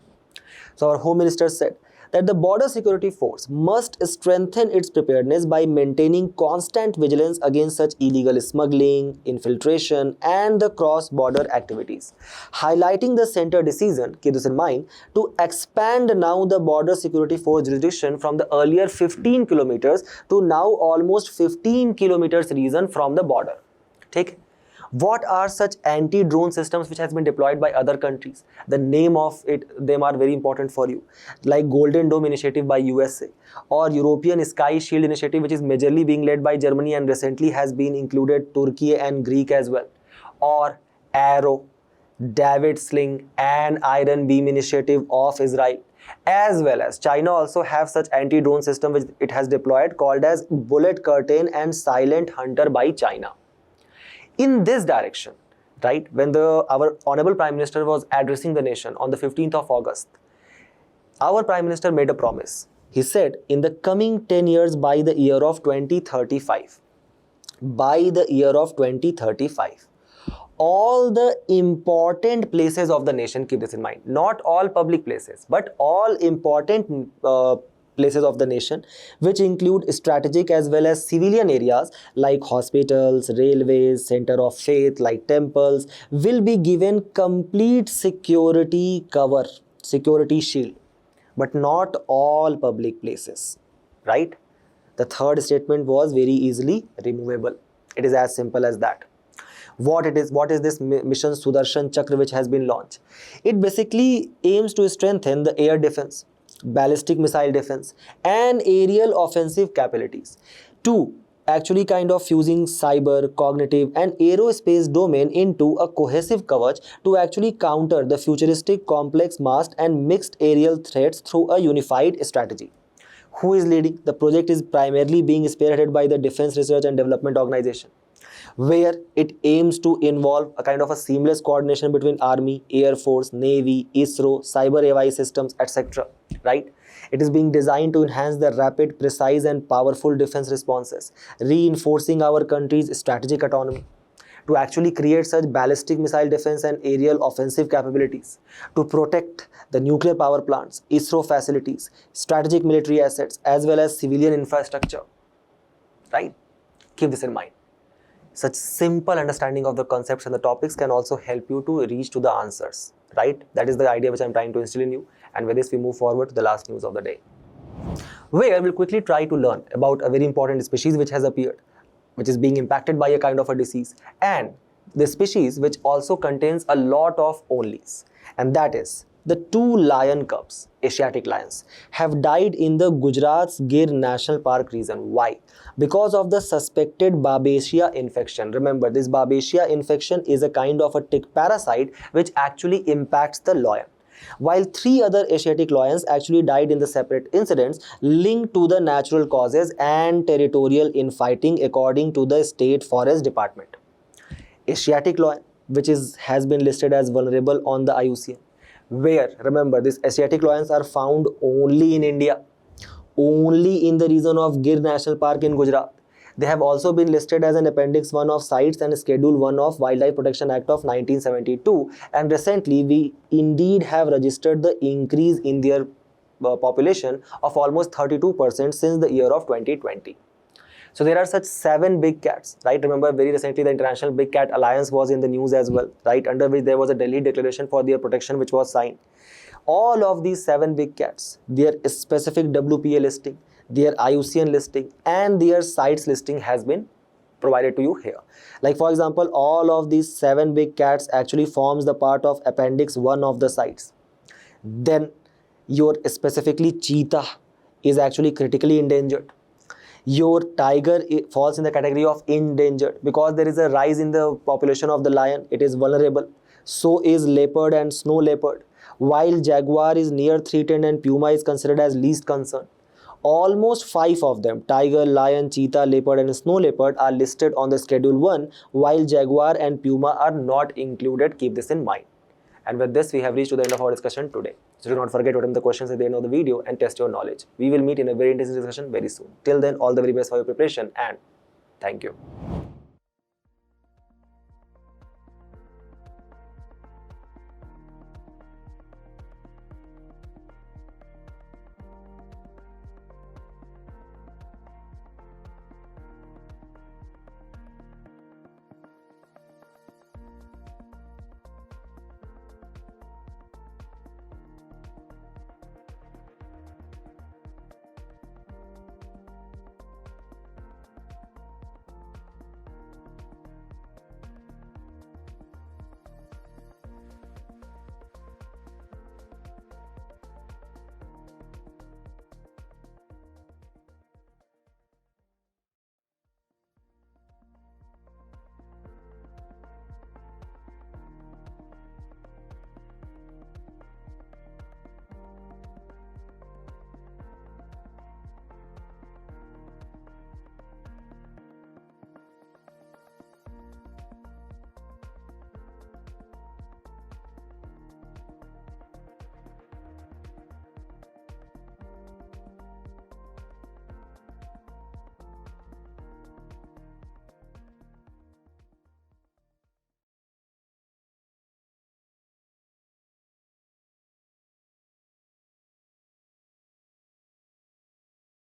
So our Home Minister said that the border security force must strengthen its preparedness by maintaining constant vigilance against such illegal smuggling, infiltration, and the cross-border activities. Highlighting the center decision, keep this in mind, to expand now the border security force jurisdiction from the earlier 15 kilometers to now almost 15 kilometers region from the border. Take it. What are such anti-drone systems which has been deployed by other countries? The name of them are very important for you, like Golden Dome initiative by USA, or European Sky Shield initiative, which is majorly being led by Germany and recently has been included Turkey and Greek as well, or Arrow, David Sling, and Iron Beam initiative of Israel, as well as China also have such anti-drone system which it has deployed called as Bullet Curtain and Silent Hunter by China. In this direction, right, when our Honorable Prime Minister was addressing the nation on the 15th of August, our Prime Minister made a promise. He said, in the coming 10 years by the year of 2035, all the important places of the nation, keep this in mind, not all public places, but all important places of the nation, which include strategic as well as civilian areas like hospitals, railways, center of faith like temples, will be given complete security cover, security shield, but not all public places, right? The third statement was very easily removable. It is as simple as that. What is this mission Sudarshan Chakra which has been launched? It basically aims to strengthen the air defense, ballistic missile defense, and aerial offensive capabilities to actually kind of fusing cyber, cognitive, and aerospace domain into a cohesive coverage to actually counter the futuristic, complex, massed, and mixed aerial threats through a unified strategy. Who is leading? The project is primarily being spearheaded by the Defense Research and Development Organization, where it aims to involve a kind of a seamless coordination between Army, Air Force, Navy, ISRO, cyber AI systems, etc. Right? It is being designed to enhance the rapid, precise, and powerful defense responses, reinforcing our country's strategic autonomy, to actually create such ballistic missile defense and aerial offensive capabilities, to protect the nuclear power plants, ISRO facilities, strategic military assets, as well as civilian infrastructure. Right? Keep this in mind. Such simple understanding of the concepts and the topics can also help you to reach to the answers, right? That is the idea which I'm trying to instill in you. And with this, we move forward to the last news of the day, where we'll quickly try to learn about a very important species which has appeared, which is being impacted by a kind of a disease, and the species which also contains a lot of onlys, and that is the 2 lion cubs, Asiatic lions, have died in the Gujarat's Gir National Park region. Why? Because of the suspected Babesia infection. Remember, this Babesia infection is a kind of a tick parasite which actually impacts the lion. While 3 other Asiatic lions actually died in the separate incidents linked to the natural causes and territorial infighting according to the State Forest Department. Asiatic lion, which has been listed as vulnerable on the IUCN, where, remember, these Asiatic lions are found only in India, only in the region of Gir National Park in Gujarat. They have also been listed as an Appendix 1 of CITES and Schedule 1 of Wildlife Protection Act of 1972, and recently we indeed have registered the increase in their population of almost 32% since the year of 2020. So there are such 7 big cats, right? Remember, very recently the International Big Cat Alliance was in the news as well, right? Under which there was a Delhi Declaration for their protection which was signed. All of these 7 big cats, their specific WPA listing, their IUCN listing, and their CITES listing has been provided to you here. Like for example, all of these 7 big cats actually forms the part of Appendix 1 of the CITES. Then your specifically cheetah is actually critically endangered. Your tiger falls in the category of endangered because there is a rise in the population of the lion. It is vulnerable. So is leopard and snow leopard. While jaguar is near threatened and puma is considered as least concern. Almost 5 of them, tiger, lion, cheetah, leopard and snow leopard, are listed on the Schedule 1, while jaguar and puma are not included. Keep this in mind. And with this, we have reached to the end of our discussion today. So do not forget to attempt the questions at the end of the video and test your knowledge. We will meet in a very interesting discussion very soon. Till then, all the very best for your preparation and thank you.